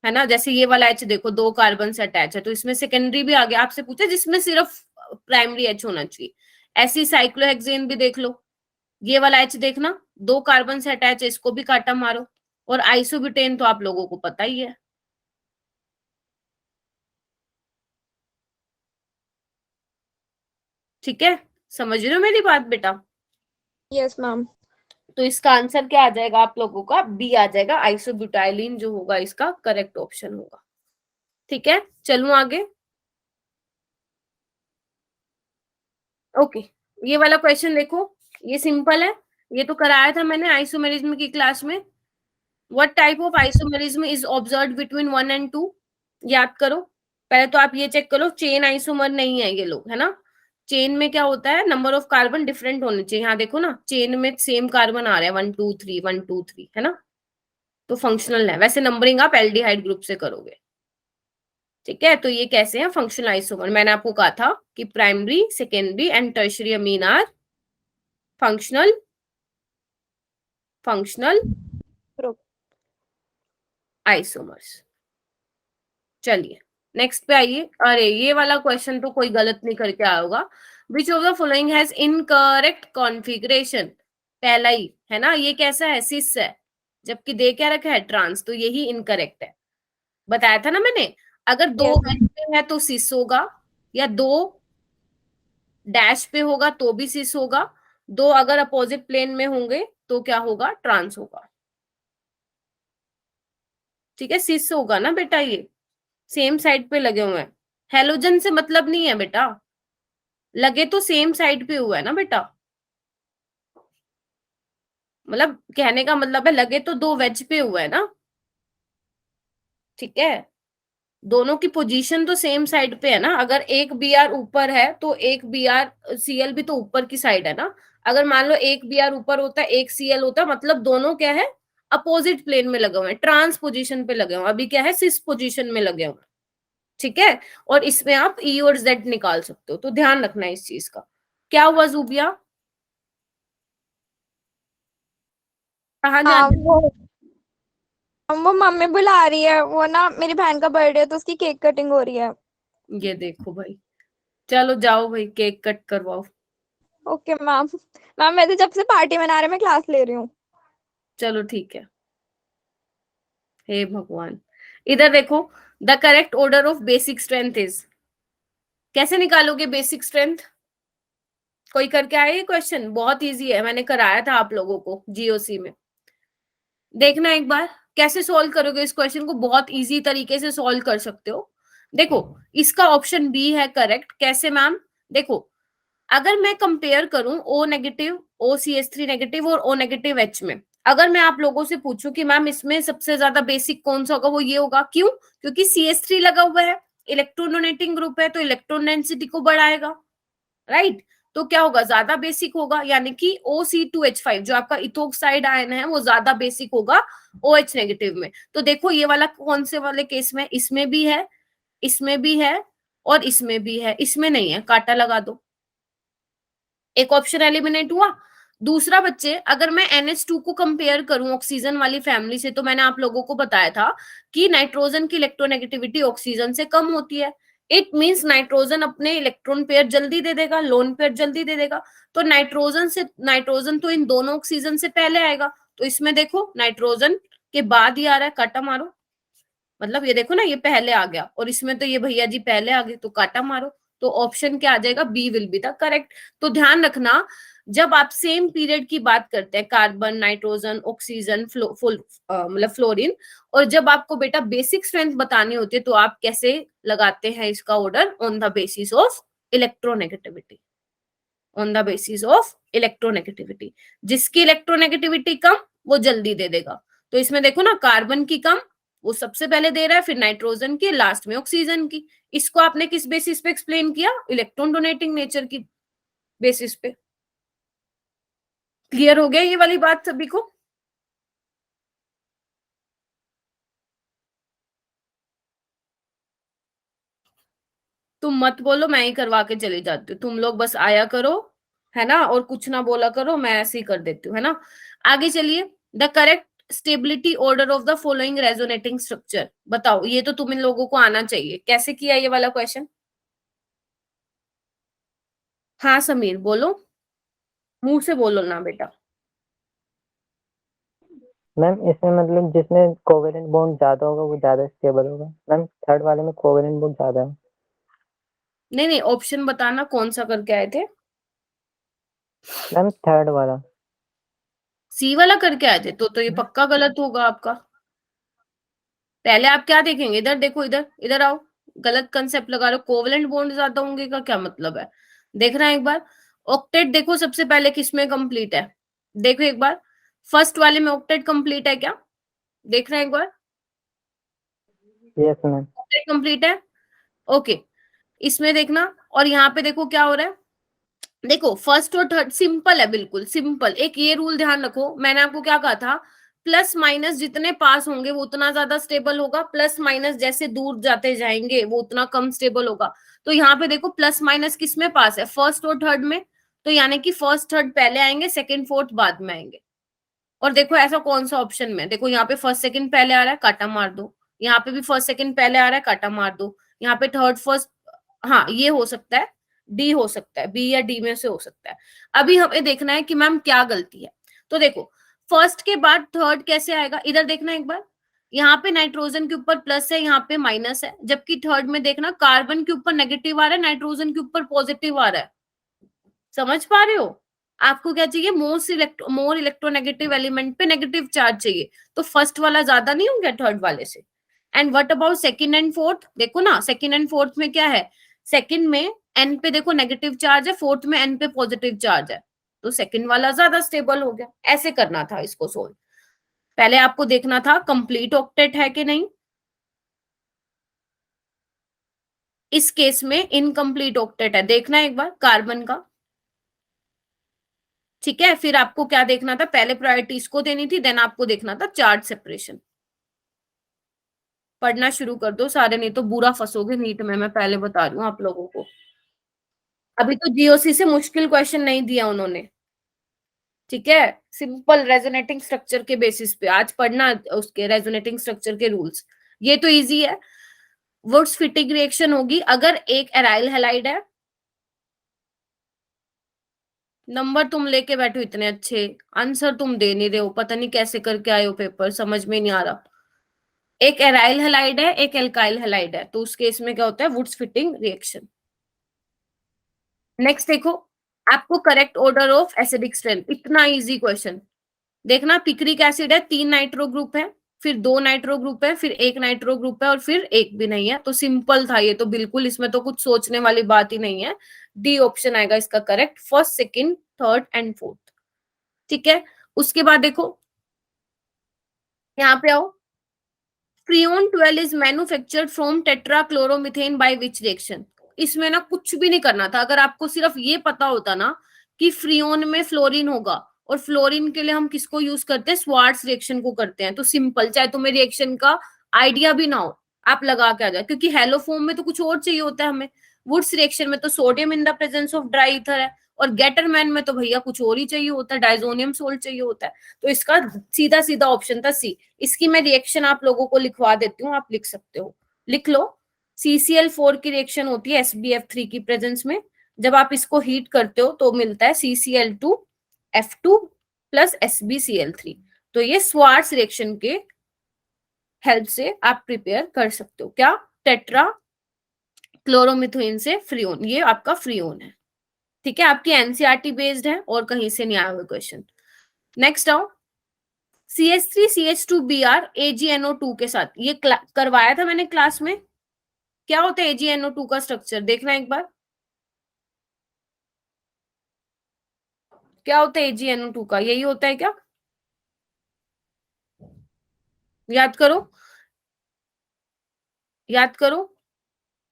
A: है ना। जैसे ये वाला एच देखो 2 कार्बन से अटैच है, तो इसमें सेकेंडरी भी आ गया, आपसे पूछे जिसमें सिर्फ प्राइमरी एच होना चाहिए। ऐसी साइक्लोहेक्सेन भी देख लो, ये वाला एच देखना 2 कार्बन से अटैच है, इसको भी काटा मारो। और आइसोब्यूटेन तो आप लोगों को पता ही है, ठीक है, समझ रहे हो मेरी बात बेटा।
B: Yes ma'am.
A: तो इसका आंसर क्या आ जाएगा आप लोगों का, बी आ जाएगा, आइसोब्यूटाइलिन जो होगा इसका करेक्ट ऑप्शन होगा, ठीक है। चलूं आगे, ओके, ये वाला क्वेश्चन देखो, ये सिंपल है, ये तो कराया था मैंने आइसोमेरिज्म की क्लास में। What type of isomerism is observed between 1 and 2? याद करो, पहले तो आप ये चेक करो, चेन आइसोमर नहीं है ये लोग, है ना। चेन में क्या होता है, नंबर ऑफ कार्बन डिफरेंट होने चाहिए। यहाँ देखो ना, चेन में सेम कार्बन आ रहे हैं 1 2 3 1 2 3, है ना, तो फंक्शनल है। वैसे नंबरिंग आप एल्डिहाइड ग्रुप से करोगे, ठीक है। तो ये कैसे हैं फंक्शनल आइसोमर, मैंने आपको कहा था कि primary, secondary and tertiary amine are functional functional
B: group.
A: Isomers. चलिए नेक्स्ट पे आइए। अरे ये वाला क्वेश्चन तो कोई गलत नहीं करके आया होगा। Which of the following has incorrect configuration? पहला ही है ना, ये कैसा है, सिस है, जबकि दे क्या रखा है, ट्रांस, तो यही इनकरेक्ट है। बताया था ना मैंने, अगर दो
B: यस।
A: वेज पे है तो सिस होगा, या दो डैश पे होगा तो भी सिस होगा, दो अगर अपोजिट प्लेन में होंगे तो क्या होगा, ट्रांस होगा। ठीक है, सिस होगा ना बेटा, ये सेम साइड पे लगे हुए हैं। हेलोजन से मतलब नहीं है बेटा, लगे तो सेम साइड पे हुआ है ना बेटा, मतलब कहने का मतलब है लगे तो दो वेज पे हुआ है ना, ठीक है। दोनों की पोजीशन तो सेम साइड पे है ना, अगर एक बी आर ऊपर है तो एक बी आर सीएल भी तो ऊपर की साइड है ना। अगर मान लो एक बी आर ऊपर होता है एक सीएल होता है, मतलब दोनों क्या है, अपोजिट प्लेन में लगे हुए हैं, ट्रांस पोजीशन पे लगे हुए हैं। अभी क्या है, सिस पोजीशन में लगे हुए हैं, ठीक है। और इसमें आप ई और जेड निकाल सकते हो, तो ध्यान रखना है इस चीज का। क्या हुआ जूबिया, कहाँ
B: हाँ
A: जाना
B: वो मम्मी बुला रही है, वो ना मेरी बहन का बर्थडे है तो उसकी केक कटिंग हो रही है।
A: है? ये देखो भाई, चलो जाओ भाई केक कट करवाओ।
B: Okay ma'am. मैम मैं तो जब से पार्टी मना रहे मैं क्लास ले रही हूँ।
A: चलो ठीक है। हे भगवान, इधर देखो, the correct order of basic strength is, कैसे निकालोगे बेसिक स्ट्रेंथ? कोई करके आया ये क्वेश्चन? बहुत इजी है, मैंने कराया था आप लोगों को जीओसी में। देखना एक बार कैसे सॉल्व करोगे इस क्वेश्चन को, बहुत इजी तरीके से सॉल्व कर सकते हो। देखो, इसका ऑप्शन बी है करेक्ट। कैसे मैम? देखो, अगर मैं कंपेयर करूं ओ नेगेटिव, ओ सी एस थ्री नेगेटिव और ओ नेगेटिव एच में, अगर मैं आप लोगों से पूछूं कि मैम इसमें सबसे ज्यादा बेसिक कौन सा होगा, वो ये होगा। क्यों? क्योंकि सी एस थ्री लगा हुआ है, इलेक्ट्रॉन डोनेटिंग ग्रुप है, तो इलेक्ट्रॉन डेंसिटी को बढ़ाएगा, राइट। तो क्या होगा, ज्यादा बेसिक होगा, यानी कि O C2H5 जो आपका इथोक्साइड आयन है वो ज्यादा बेसिक होगा OH नेगेटिव में। तो देखो ये वाला कौन से वाले केस में, इसमें भी है, इसमें भी है और इसमें भी है, इसमें नहीं है, काटा लगा दो, एक ऑप्शन एलिमिनेट हुआ। दूसरा बच्चे, अगर मैं NH2 को कंपेयर करूं ऑक्सीजन वाली फैमिली से, तो मैंने आप लोगों को बताया था कि नाइट्रोजन की इलेक्ट्रोनेगेटिविटी ऑक्सीजन से कम होती है। इट मींस नाइट्रोजन अपने इलेक्ट्रॉन पेयर जल्दी दे देगा, लोन पेयर जल्दी दे देगा। तो नाइट्रोजन तो इन दोनों ऑक्सीजन से पहले आएगा, तो इसमें देखो नाइट्रोजन के बाद ही आ रहा है, काटा मारो। मतलब ये देखो ना, ये पहले आ गया, और इसमें तो ये भैया जी पहले आ गए, तो काटा मारो। तो ऑप्शन क्या आ जाएगा, B will be the correct. तो ध्यान रखना, जब आप सेम पीरियड की बात करते हैं, कार्बन, नाइट्रोजन, ऑक्सीजन, मतलब फ्लोरीन, और जब आपको बेटा बेसिक स्ट्रेंथ बतानी होती है, तो आप कैसे लगाते हैं इसका order, on the basis of electronegativity, on the basis of electronegativity. जिसकी इलेक्ट्रोनेगेटिविटी कम, वो जल्दी दे देगा। तो इसमें देखो ना, कार्बन की कम, वो सबसे पहले दे रहा है, फिर नाइट्रोजन की, लास्ट में ऑक्सीजन की। इसको आपने किस बेसिस पे एक्सप्लेन किया, इलेक्ट्रॉन डोनेटिंग नेचर की बेसिस पे। क्लियर हो गया ये वाली बात सभी को? तुम मत बोलो, मैं ही करवा के चली जाती हूँ, तुम लोग बस आया करो, है ना, और कुछ ना बोला करो, मैं ऐसे ही कर देती हूँ, है ना। आगे चलिए, the correct stability order of the following resonating structure बताओ। ये तो तुम इन लोगों को आना चाहिए, कैसे किया ये वाला क्वेश्चन। हाँ समीर बोलो, मुंह से बोलो ना बेटा।
C: मैम इसमें मतलब जिसमें कोवेलेंट बॉन्ड ज्यादा होगा वो ज्यादा स्टेबल होगा। मैम थर्ड वाले में कोवेलेंट बॉन्ड ज्यादा है।
A: नहीं नहीं, ऑप्शन बताना कौन सा करके आए थे।
C: मैम थर्ड वाला।
A: सी वाला करके आए थे, तो ये पक्का गलत होगा आपका। पहले आप क्या देखेंगे, इधर देखो, इधर इधर आओ। गलत कंसेप्ट लगा रहे हो, कोवलेंट बॉन्ड ज्यादा होंगे का क्या मतलब है, देखना एक बार। ऑक्टेट देखो सबसे पहले किसमें कंप्लीट है, देखो एक बार, फर्स्ट वाले में ऑक्टेट कंप्लीट है क्या? देख रहे हैं एक बार?
C: Yes ma'am.
A: कंप्लीट है, ओके। इसमें देखना, और यहाँ पे देखो क्या हो रहा है। देखो फर्स्ट और थर्ड सिंपल है, बिल्कुल सिंपल। एक ये रूल ध्यान रखो, मैंने आपको क्या कहा था, प्लस माइनस जितने पास होंगे वो उतना ज्यादा स्टेबल होगा, प्लस माइनस जैसे दूर जाते जाएंगे वो उतना कम स्टेबल होगा। तो यहाँ पे देखो प्लस माइनस किस में पास है, फर्स्ट और थर्ड में। तो यानी कि फर्स्ट थर्ड पहले आएंगे, सेकंड फोर्थ बाद में आएंगे। और देखो ऐसा कौन सा ऑप्शन में, देखो यहाँ पे फर्स्ट सेकंड पहले आ रहा है, काटा मार दो। यहाँ पे भी फर्स्ट सेकंड पहले आ रहा है, काटा मार दो। यहाँ पे थर्ड फर्स्ट, हाँ ये हो सकता है, डी हो सकता है, बी या डी में से हो सकता है। अभी हमें देखना है कि मैम क्या गलती है। तो देखो फर्स्ट के बाद थर्ड कैसे आएगा, इधर देखना एक बार। यहाँ पे नाइट्रोजन के ऊपर प्लस है, यहाँ पे माइनस है, जबकि थर्ड में देखना कार्बन के ऊपर नेगेटिव आ रहा है, नाइट्रोजन के ऊपर पॉजिटिव आ रहा है। समझ पा रहे हो? आपको क्या चाहिए, मोर इलेक्ट्रोनेगेटिव एलिमेंट पे नेगेटिव चार्ज चाहिए। तो फर्स्ट वाला ज्यादा नहीं हो गया थर्ड वाले से? And what about second and fourth, देखो ना सेकंड एंड फोर्थ में क्या है, सेकंड में एन पे देखो नेगेटिव चार्ज है, फोर्थ में एन पे पॉजिटिव चार्ज है। तो सेकंड वाला ज्यादा स्टेबल हो गया। ऐसे करना था इसको सोल्व। पहले आपको देखना था कंप्लीट ऑक्टेट है कि नहीं। इस केस में इनकम्प्लीट ऑक्टेट है, देखना एक बार कार्बन का। ठीक है, फिर आपको क्या देखना था, पहले प्रायोरिटी इसको देनी थी, देन आपको देखना था चार्ज सेपरेशन। पढ़ना शुरू कर दो सारे, नहीं तो बुरा फंसोगे नीट में, मैं पहले बता रही हूँ आप लोगों को। अभी तो जीओसी से मुश्किल क्वेश्चन नहीं दिया उन्होंने, ठीक है। सिंपल रेजोनेटिंग स्ट्रक्चर के बेसिस पे आज पढ़ना, उसके रेजोनेटिंग स्ट्रक्चर के रूल्स। ये तो इजी है। वुड्स फिटिंग रिएक्शन होगी अगर एक एराइल हैलाइड है। नंबर तुम लेके बैठो इतने अच्छे, आंसर तुम दे नहीं रहे हो, पता नहीं कैसे करके आए हो पेपर, समझ में नहीं आ रहा। एक एराइल हैलाइड है, एक एल्काइल हैलाइड है, तो उस केस में क्या होता है, वुड्स फिटिंग रिएक्शन। नेक्स्ट देखो, आपको correct order of acidic strength, इतना इजी क्वेश्चन। देखना पिक्रिक एसिड है, 3 नाइट्रो ग्रुप है, फिर 2 नाइट्रो ग्रुप है, फिर 1 नाइट्रो ग्रुप है, और फिर एक भी नहीं है। तो सिंपल था ये तो, बिल्कुल इसमें तो कुछ सोचने वाली बात ही नहीं है। डी ऑप्शन आएगा इसका correct, first second third and fourth. ठीक है, उसके बाद देखो यहाँ पे आओ। Freon 12 is manufactured from tetrachloromethane by which reaction. इसमें ना कुछ भी नहीं करना था, अगर आपको सिर्फ ये पता होता ना कि फ्रीओन में फ्लोरीन होगा, और फ्लोरीन के लिए हम किसको यूज करते हैं, स्वार्ट्स रिएक्शन को करते हैं, तो सिंपल, चाहे तुम्हें रिएक्शन का आइडिया भी ना हो आप लगा के आ जाए, क्योंकि हेलोफोम में तो कुछ और चाहिए होता है हमें, वुड्स रिएक्शन में तो sodium in the presence of dry ether है, और गेटरमैन में तो भैया कुछ और ही चाहिए होता है, डाइजोनियम सोल्ट चाहिए होता है। तो इसका सीधा सीधा ऑप्शन था सी। इसकी मैं रिएक्शन आप लोगों को लिखवा देती हूँ, आप लिख सकते हो, लिख लो। CCl4 की रिएक्शन होती है SbF3 की प्रेजेंस में, जब आप इसको हीट करते हो तो मिलता है CCl2F2 प्लस SbCl3। तो ये स्वार्ट्स रिएक्शन के हेल्प से आप प्रिपेयर कर सकते हो, क्या, टेट्रा क्लोरोमिथेन से फ्रीओन, ये आपका फ्रीओन है। ठीक है, आपकी एनसीईआरटी बेस्ड है और कहीं से नहीं आया हुआ क्वेश्चन। नेक्स्ट आओ, CH3CH2Br AgNO2 के साथ, ये करवाया था मैंने क्लास में। क्या होता है AgNO2 का स्ट्रक्चर, देखना एक बार। क्या होता है AgNO2 का, यही होता है क्या, याद करो, याद करो।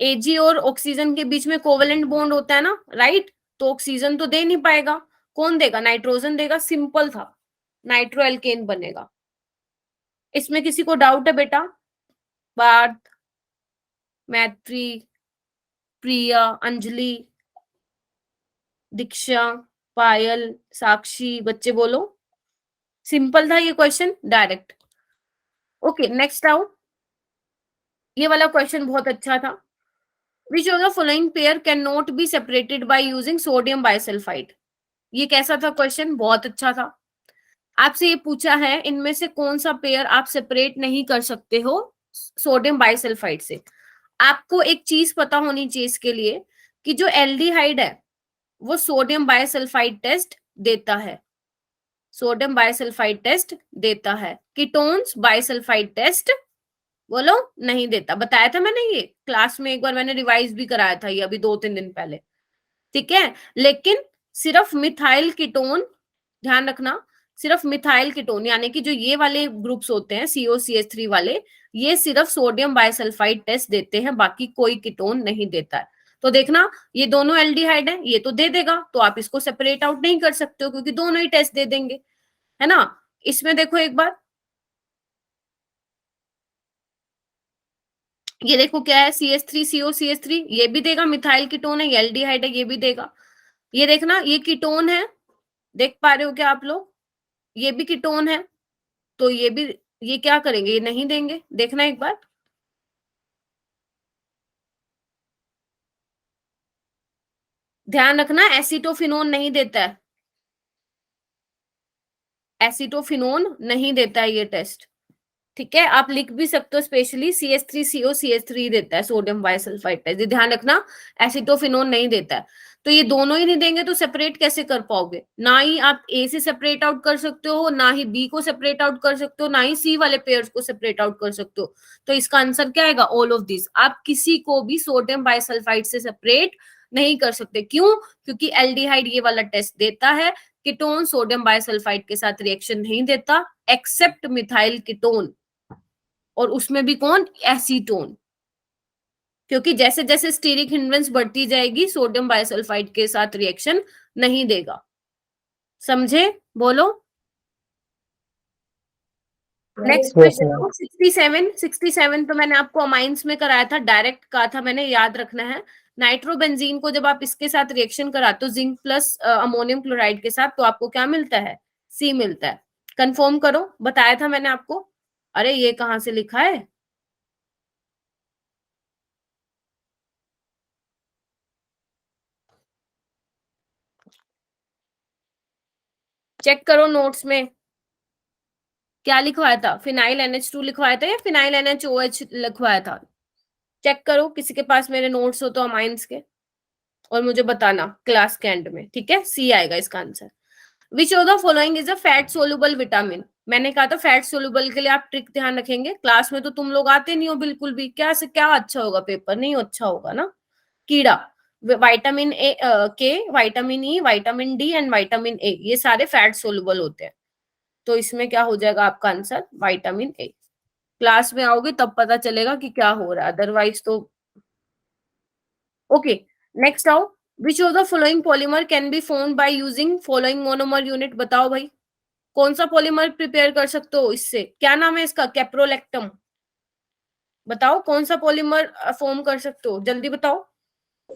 A: Ag और ऑक्सीजन के बीच में कोवेलेंट बॉन्ड होता है ना, राइट। तो ऑक्सीजन तो दे नहीं पाएगा, कौन देगा, नाइट्रोजन देगा, सिंपल था, नाइट्रो एल्केन बनेगा। इसमें किसी को डाउट है बेटा? पार्थ, मैत्री, प्रिया, अंजलि, दीक्षा, पायल, साक्षी, बच्चे बोलो। सिंपल था ये क्वेश्चन, डायरेक्ट। ओके, नेक्स्ट आओ। ये वाला क्वेश्चन बहुत अच्छा था। Which of the following pair can not be separated by using sodium bisulphide. ये कैसा था क्वेश्चन, बहुत अच्छा था। आपसे ये पूछा है इनमें से कौन सा पेयर आप सेपरेट नहीं कर सकते हो सोडियम बाइसल्फाइड से। आपको एक चीज पता होनी चाहिए इसके लिए, कि जो एल्डिहाइड है वो सोडियम बाइसल्फाइड टेस्ट देता है, सोडियम बाइसल्फाइड टेस्ट देता है, कीटोन्स बाइसल्फाइड टेस्ट बोलो नहीं देता। बताया था मैंने ये क्लास में, एक बार मैंने रिवाइज भी कराया था ये अभी 2-3 दिन पहले। ठीक है, लेकिन सिर्फ मिथाइल कीटोन, ध्यान रखना, सिर्फ मिथाइल कीटोन, यानी कि जो ये वाले ग्रुप्स होते हैं COCH3 वाले, ये सिर्फ सोडियम बाइसल्फाइड टेस्ट देते हैं, बाकी कोई कीटोन नहीं देता है। तो देखना ये दोनों एल्डिहाइड है, ये तो दे देगा, तो आप इसको सेपरेट आउट नहीं कर सकते हो क्योंकि दोनों ही टेस्ट दे देंगे, है ना। इसमें देखो एक बार, ये देखो क्या है, CH3 COCH3, ये भी देगा, मिथाइल कीटोन है, ये एल्डिहाइड है, ये भी देगा। ये देखना ये कीटोन है, देख पा रहे हो क्या आप लोग, ये भी कीटोन है, तो ये भी, ये क्या करेंगे, ये नहीं देंगे, देखना एक बार। ध्यान रखना एसिटोफिनोन नहीं देता है, एसिटोफिनोन नहीं देता है ये टेस्ट, ठीक है। आप लिख भी सकते हो स्पेशली, CH3 COCH3 देता है सोडियम बाइसल्फाइड टेस्ट, ध्यान रखना एसिटोफिनोन नहीं देता है। तो ये दोनों ही नहीं देंगे तो सेपरेट कैसे कर पाओगे, ना ही आप ए से सेपरेट आउट कर सकते हो, ना ही बी को सेपरेट आउट कर सकते हो, ना ही सी वाले पेयर्स को सेपरेट आउट कर सकते हो। तो इसका आंसर क्या आएगा, ऑल ऑफ दिस। आप किसी को भी सोडियम बाइसल्फाइड से सेपरेट नहीं कर सकते, क्यों, क्योंकि एल्डिहाइड ये वाला टेस्ट देता है, कीटोन सोडियम बाइसल्फाइड के साथ रिएक्शन नहीं देता, एक्सेप्ट मिथाइल कीटोन, और उसमें भी कौन, एसीटोन, क्योंकि जैसे जैसे स्टीरिक हिंड्रेंस बढ़ती जाएगी सोडियम बाइसल्फाइड के साथ रिएक्शन नहीं देगा, समझे, बोलो। Next
C: Yes,
A: question
C: ma'am.
A: 67 तो मैंने आपको अमाइंस में कराया था, डायरेक्ट कहा था मैंने, याद रखना है। नाइट्रोबेंजीन को जब आप इसके साथ रिएक्शन कराते हो जिंक प्लस अमोनियम क्लोराइड के साथ, तो आपको क्या मिलता है, C मिलता है। कंफर्म करो, बताया था मैंने आपको। अरे ये कहाँ से लिखा है, चेक करो नोट्स में क्या लिखवाया था, फिनाइल NH2 लिखवाया था या फिनाइल NHOH लिखवाया था, चेक करो किसी के पास मेरे नोट्स हो तो अमाइंस के, और मुझे बताना क्लास के एंड में, ठीक है। C आएगा इसका answer. Which of the following is a fat soluble vitamin, मैंने कहा था फैट सोल्यूबल के लिए आप ट्रिक ध्यान रखेंगे, क्लास में तो तुम लोग आते नहीं हो बिल्कुल भी, क्या से क्या अच्छा होगा, पेपर नहीं अच्छा होगा ना। कीड़ा, विटामिन के, vitamin E, vitamin D and vitamin A, ये सारे फैट सोल्यूबल होते हैं, तो इसमें क्या हो जाएगा आपका आंसर, विटामिन ए। क्लास में आओगे तब पता चलेगा कि क्या हो रहा है, अदरवाइज तो ओके। नेक्स्ट आओ, which of the following polymer can be formed by using following monomer unit, बताओ भाई, कौन सा पॉलीमर प्रिपेयर कर सकते हो इससे, क्या नाम है इसका, कैप्रोलैक्टम, बताओ कौन सा पॉलीमर फॉर्म कर सकते हो, जल्दी बताओ।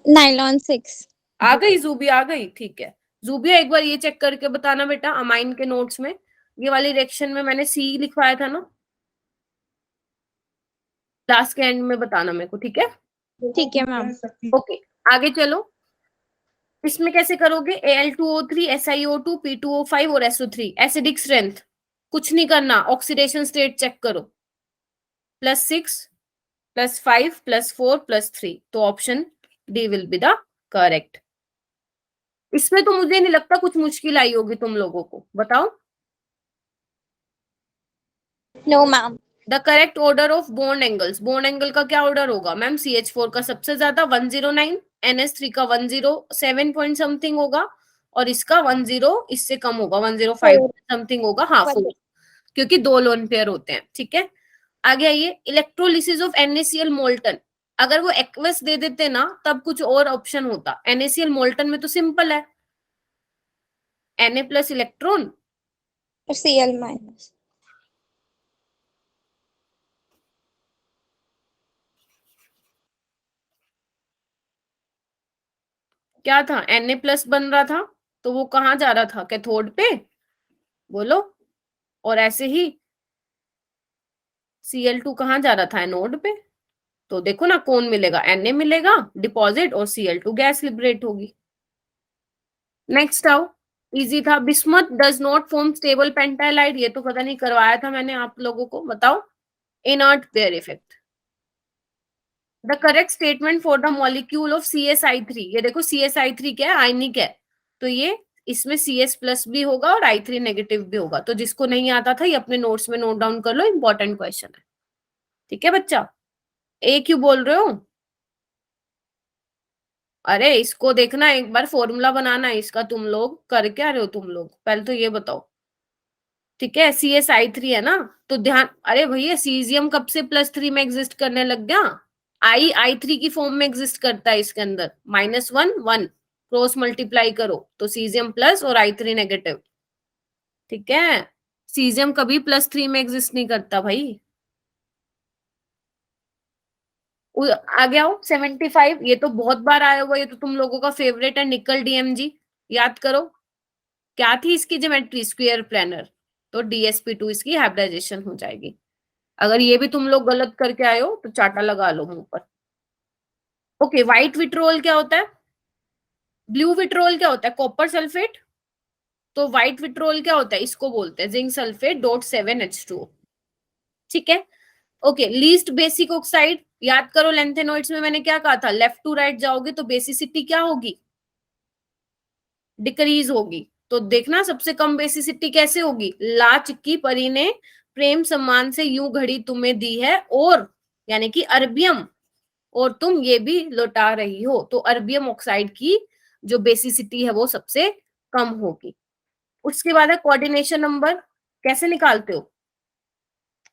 B: नाइलॉन 6।
A: आ गई जूबी, आ गई, ठीक है। जूबिया एक बार ये चेक करके बताना बेटा, अमाइन के नोट्स में ये वाली रिएक्शन में मैंने C लिखवाया था ना, क्लास के एंड में बताना मेरे को, ठीक है।
B: ठीक है मैम।
A: ओके, आगे चलो। इसमें कैसे करोगे, Al2O3 SiO2 P2O5 और SO3, एसिडिक स्ट्रेंथ कुछ नहीं करना, ऑक्सीडेशन स्टेट चेक करो, +6 +5 +4 +3, तो option D will be the correct. इसमें तो मुझे नहीं लगता कुछ मुश्किल आई होगी तुम लोगों को, बताओ।
B: No ma'am.
A: The correct order of bond angles, bond angle का क्या ऑर्डर होगा मैम, CH4 का सबसे ज्यादा 109, NH3 का 107 पॉइंट समथिंग होगा, और इसका 10 इससे कम होगा, 105
B: 4।
A: समथिंग होगा, हाँ 4, क्योंकि 2 लोन पेयर होते हैं, ठीक है। आगे आइए, इलेक्ट्रोलिसिस ऑफ NaCl मोल्टन, अगर वो एक्वस दे देते ना तब कुछ और ऑप्शन होता, NaCl मोल्टन में तो सिंपल है, Na+ इलेक्ट्रॉन,
B: और Cl-।
A: क्या था, Na+ बन रहा था, तो वो कहाँ जा रहा था, कैथोड पे, बोलो, और ऐसे ही Cl2 कहाँ जा रहा था, एनोड पे, तो देखो ना कौन मिलेगा, Na मिलेगा डिपॉजिट, और Cl2 गैस लिबरेट होगी। नेक्स्ट आओ, इजी था, bismuth does not form stable pentahalide, ये तो पता नहीं करवाया था मैंने आप लोगों को, बताओ। Inert pair effect. The correct statement for the molecule of CsI3, ये देखो CsI3 क्या है, आयनिक है, तो ये इसमें CS+ भी होगा और I3 नेगेटिव भी होगा, तो जिसको नहीं आता था ये अपने नोट्स में नोट डाउन कर लो, इंपॉर्टेंट क्वेश्चन है, ठीक है बच्चा। क्यों बोल रहे हो, अरे इसको देखना एक बार, फॉर्मूला बनाना है इसका, तुम लोग कर क्या रहे हो तुम लोग, पहले तो ये बताओ। ठीक है, CSI3 है ना, तो ध्यान, अरे भैया सीजियम कब से +3 में एग्जिस्ट करने लग गया? I3 की फॉर्म में एग्जिस्ट करता है इसके अंदर, -1 1 क्रॉस मल्टीप्लाई करो तो सीजियम प्लस और I3 नेगेटिव। ठीक है, सीजियम कभी +3 में एग्जिस्ट नहीं करता भाई। आगे आओ 75, ये तो बहुत बार आया हुआ, ये तो तुम लोगों का फेवरेट है, निकल DMG। याद करो क्या थी इसकी ज्योमेट्री, स्क्वायर प्लेनर, तो DSP2 इसकी हाइब्रिडाइजेशन हो जाएगी। अगर ये भी तुम लोग गलत करके आए हो तो चाटा लगा लो मुंह पर। ओके, व्हाइट विट्रोल क्या होता है? ब्लू विट्रोल क्या होता है? Copper sulphate. तो व्हाइट विट्रोल क्या होता है? इसको बोलते हैं जिंक सल्फेट .7H2O। ठीक है, ओके, लीस्ट बेसिक ऑक्साइड, याद करो लेंथेनॉइड्स में मैंने क्या कहा था, लेफ्ट टू राइट जाओगे तो बेसिसिटी क्या होगी? डिक्रीज होगी। तो देखना सबसे कम बेसिसिटी कैसे होगी, ला चिक्की परी ने प्रेम सम्मान से यूं घड़ी तुम्हें दी है, और यानी कि अरबियम, और तुम ये भी लौटा रही हो, तो अरबियम ऑक्साइड की जो बेसिसिटी है वो सबसे कम होगी। उसके बाद है कोऑर्डिनेशन नंबर, कैसे निकालते हो?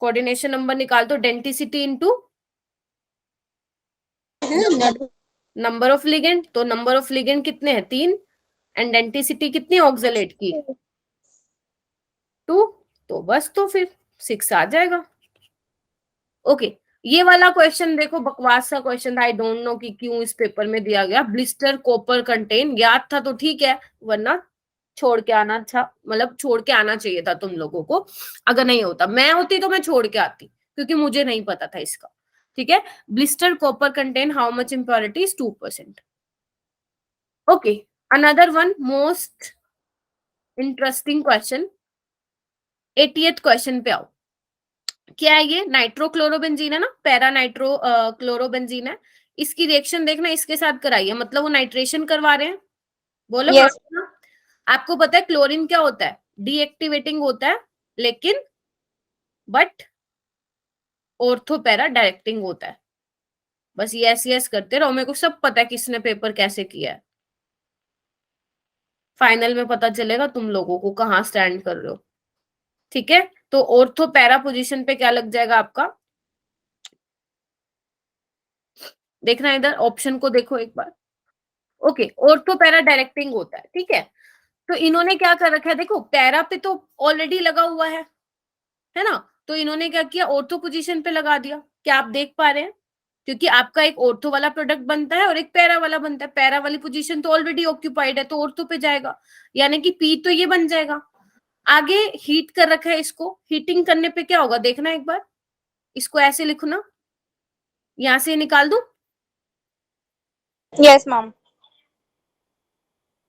A: कोऑर्डिनेशन नंबर निकालते हो density into number of ligand, तो नंबर ऑफ लिगेंड कितने हैं? 3, एंड डेंसिटी कितनी ऑक्सलेट की? 2, तो बस तो फिर 6 आ जाएगा। ओके, ये वाला क्वेश्चन देखो, बकवास सा क्वेश्चन था, आई डोंट नो कि क्यों इस पेपर में दिया गया। ब्लिस्टर कॉपर कंटेन, याद था तो ठीक है, वरना छोड़ के आना, अच्छा मतलब छोड़ के आना चाहिए था तुम लोगों को। अगर नहीं होता, मैं होती तो मैं छोड़ के आती, क्योंकि मुझे नहीं पता था इसका। ठीक है, blister copper contain how much impurities 2%। Okay, another one most interesting question, 80th question पे आओ। क्या है ये? नाइट्रोक्लोरोबेंजीन है ना, पैरा नाइट्रो क्लोरोबेंजीन है। इसकी रिएक्शन देखना इसके साथ कराइए, मतलब वो नाइट्रेशन करवा रहे हैं। बोलो हाँ
B: Yes.
A: ना? आपको पता है क्लोरीन क्या होता है? डीएक्टिवेटिंग होता है, लेकिन बट ऑर्थो पैरा डायरेक्टिंग होता है। बस यस यस करते रहो, मेरे को सब पता है किसने पेपर कैसे किया है। फाइनल में पता चलेगा तुम लोगों को कहाँ स्टैंड कर रहे हो। ठीक है, तो ऑर्थो पैरा पोजीशन पे क्या लग जाएगा आपका? देखना इधर ऑप्शन को देखो एक बार। ओके, ऑर्थो पैरा डायरेक्टिंग होता है। ठीक है, तो इन्होंने क्या कर रखा है, देखो पैरा पे तो ऑलरेडी लगा हुआ है ना, तो इन्होंने क्या किया, ऑर्थो पोजीशन पे लगा दिया। क्या आप देख पा रहे हैं? क्योंकि आपका एक ऑर्थो वाला प्रोडक्ट बनता है और एक पैरा वाला बनता है, पैरा वाली पोजीशन तो ऑलरेडी ऑक्यूपाइड है, तो ऑर्थो पे जाएगा, यानी कि पी तो ये बन जाएगा। आगे हीट कर रखा है इसको, हीटिंग करने पे क्या होगा देखना एक बार, इसको ऐसे लिखो ना, यहां से निकाल दू,
B: Yes, ma'am.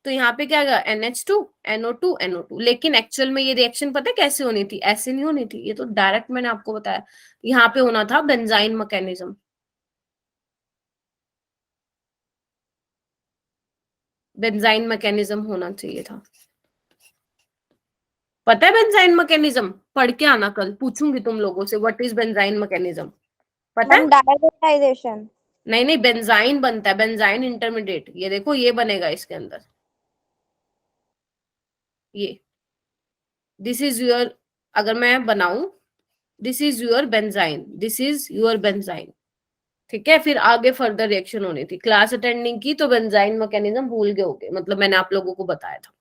A: तो यहाँ पे क्या आएगा, NH2 NO2 NO2। लेकिन एक्चुअल में ये रिएक्शन पता है कैसे होनी थी? ऐसे नहीं होनी थी, ये तो डायरेक्ट मैंने आपको बताया, यहाँ पे होना था बेंजाइन मैकेनिज्म। बेंजाइन मैकेनिज्म होना चाहिए था। पता है बेंजाइन मैकेनिज्म? पढ़ के आना, कल पूछूंगी तुम लोगों से व्हाट इज बेंजाइन मैकेनिज्म, पता है?
B: Ma'am, diazotization.
A: नहीं नहीं, बेंजाइन बनता है, बेंजाइन इंटरमीडिएट, ये देखो ये बनेगा इसके अंदर, ये दिस इज योर, अगर मैं बनाऊं this is your benzene, this is your benzene. ठीक है, फिर आगे फर्दर रिएक्शन होनी थी। क्लास अटेंडिंग की तो बेंजाइन मैकेनिज्म भूल गए होगे, मतलब मैंने आप लोगों को बताया था।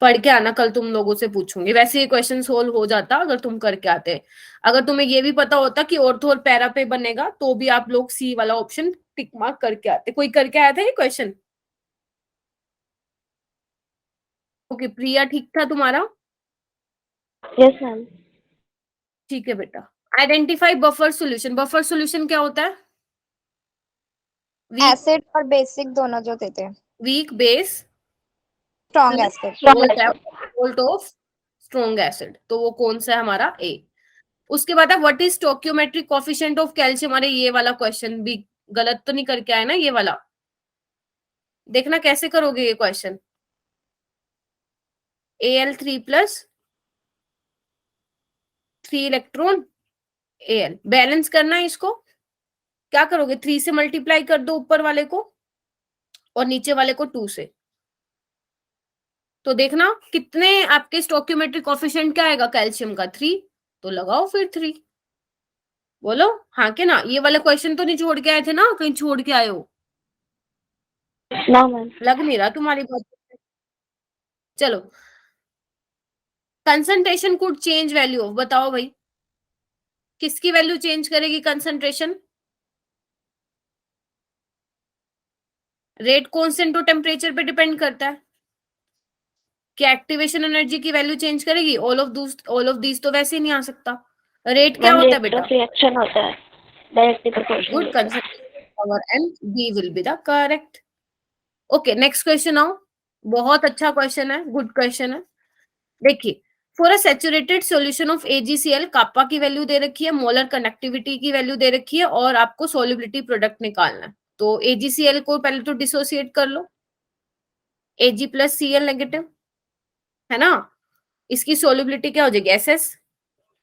A: पढ़ के आना, कल तुम लोगों से पूछूंगी। वैसे ये क्वेश्चन सोल्व हो जाता अगर तुम करके आते। अगर तुम्हें ये भी पता होता कि ऑर्थो और पैरा पे बनेगा, तो भी आप लोग सी वाला ऑप्शन टिक मार्क करके आते। कोई करके आया था ये क्वेश्चन? ओके, प्रिया ठीक था तुम्हारा?
B: Yes, ma'am.
A: ठीक है बेटा। Identify buffer solution, buffer solution क्या होता है? वीक,
B: Acid और basic दोनों जो देते हैं.
A: Weak base
B: Strong acid.
A: Salt of strong acid, तो वो कौन सा है हमारा? ए। उसके बाद है what is stoichiometric coefficient of calcium. अरे ये वाला क्वेश्चन भी गलत तो नहीं करके आए ना, ये वाला देखना कैसे करोगे ये question. Al3 + 3 electron Al, balance करना है इसको। क्या करोगे, 3 से मल्टीप्लाई कर दो ऊपर वाले को और नीचे वाले को 2 से। तो देखना कितने आपके स्टोइकियोमेट्रिक कोएफिशिएंट क्या आएगा कैल्शियम का 3, तो लगाओ फिर 3। बोलो हाँ के ना। ये वाले क्वेश्चन तो नहीं छोड़ के आए थे ना, कहीं छोड़ के आए हो?
B: ना मैम।
A: लग नहीं रहा तुम्हारी बात। चलो, concentration could change value of, बताओ भाई किसकी वैल्यू चेंज करेगी कंसंट्रेशन? रेट कांस्टेंट तो टेम्परेचर पे डिपेंड करता है। क्या एक्टिवेशन एनर्जी की वैल्यू चेंज करेगी? ऑल ऑफ दीज तो वैसे ही नहीं आ सकता। रेट क्या होता है बेटा?
B: रिएक्शन होता है directly proportional.
A: Good, concentration power and B will be the correct. Okay, next question आओ। बहुत अच्छा क्वेश्चन है, गुड क्वेश्चन है। देखिए, for a saturated solution of AgCl kappa की वैल्यू दे रखी है, मोलर कंडक्टिविटी की वैल्यू दे रखी है, और आपको सोल्युबिलिटी प्रोडक्ट निकालना है। तो AgCl को पहले तो डिसोसिएट कर लो, Ag प्लस Cl नेगेटिव, है ना। इसकी सोल्युबिलिटी क्या हो जाएगी? SS।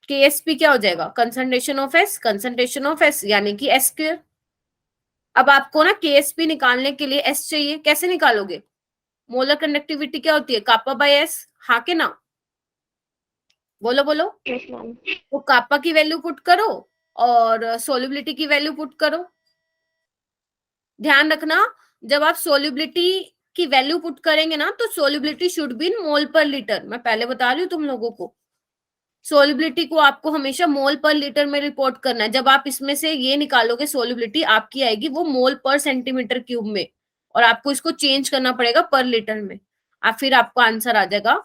A: KSP क्या हो जाएगा? Concentration of S, concentration of S यानी कि S स्क्वायर। अब आपको ना KSP निकालने के लिए S चाहिए, कैसे निकालोगे? मोलर कंडक्टिविटी क्या होती है? कापा बाय S, हाँ के ना? बोलो बोलो।
B: Yes ma'am.
A: तो कापा की वैल्यू पुट करो और सोल्युबिलिटी की वैल्यू पुट करो। ध्यान रखना, जब आप सोल्युबिलिटी की वैल्यू पुट करेंगे ना, तो सोल्युबिलिटी शुड बी इन मोल पर लीटर। मैं पहले बता रही हूँ तुम लोगों को, सोल्युबिलिटी को आपको हमेशा मोल पर लीटर में रिपोर्ट करना है। जब आप इसमें से ये निकालोगे, सोल्युबिलिटी आपकी आएगी वो मोल पर सेंटीमीटर क्यूब में, और आपको इसको चेंज करना पड़ेगा पर लीटर में। आप फिर आपको आंसर आ जाएगा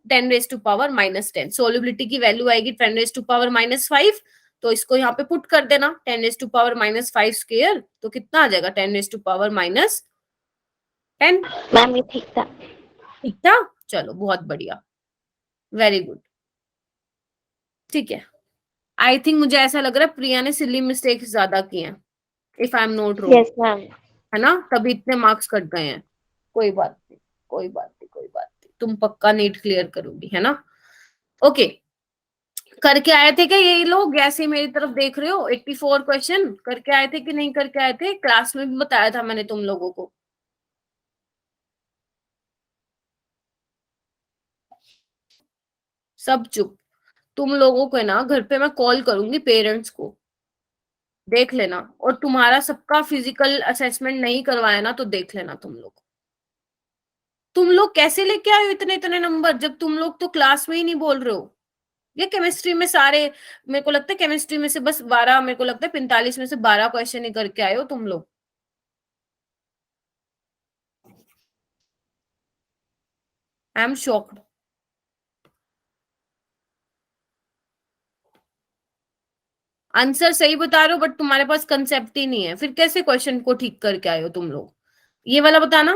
A: 10⁻⁻10। सोल्युबिलिटी की वैल्यू आएगी 10⁻⁻5। तो इसको यहाँ पे पुट कर देना 10⁻⁻5 स्क्वायर, तो कितना आ जाएगा? 10⁻⁻10।
B: मैम ये ठीक था।
A: ठीक था, चलो बहुत बढ़िया, वेरी गुड। ठीक है, आई थिंक मुझे ऐसा लग रहा है प्रिया ने सिली मिस्टेक्स ज्यादा की हैं, if I am not wrong,
B: yes ma'am.
A: है ना, तभी इतने मार्क्स कट गए हैं। कोई बात नहीं, कोई बात नहीं, कोई बात नहीं, तुम पक्का नीट क्लियर करोगी, है ना। ओके, करके आए थे क्या ये लोग? ऐसे मेरी तरफ देख रहे हो? 84 क्वेश्चन करके आए थे कि नहीं करके आए थे? क्लास में भी बताया था मैंने तुम लोगों को। सब चुप। तुम लोगों को है ना, घर पे मैं कॉल करूंगी पेरेंट्स को, देख लेना। और तुम्हारा सबका फिजिकल असेसमेंट नहीं करवाया ना, तो देख लेना तुम लोग कैसे लेके आए हो इतने इतने नंबर, जब तुम लोग तो क्लास में ही नहीं बोल रहे हो। ये केमिस्ट्री में सारे, मेरे को लगता है केमिस्ट्री में से बस 12, मेरे को लगता है 45 में से 12 क्वेश्चन ही करके आए हो तुम लोग। I am shocked. आंसर सही बता रहे हो, बट तुम्हारे पास कंसेप्ट ही नहीं है, फिर कैसे क्वेश्चन को ठीक करके आए हो तुम लोग? ये वाला बताना,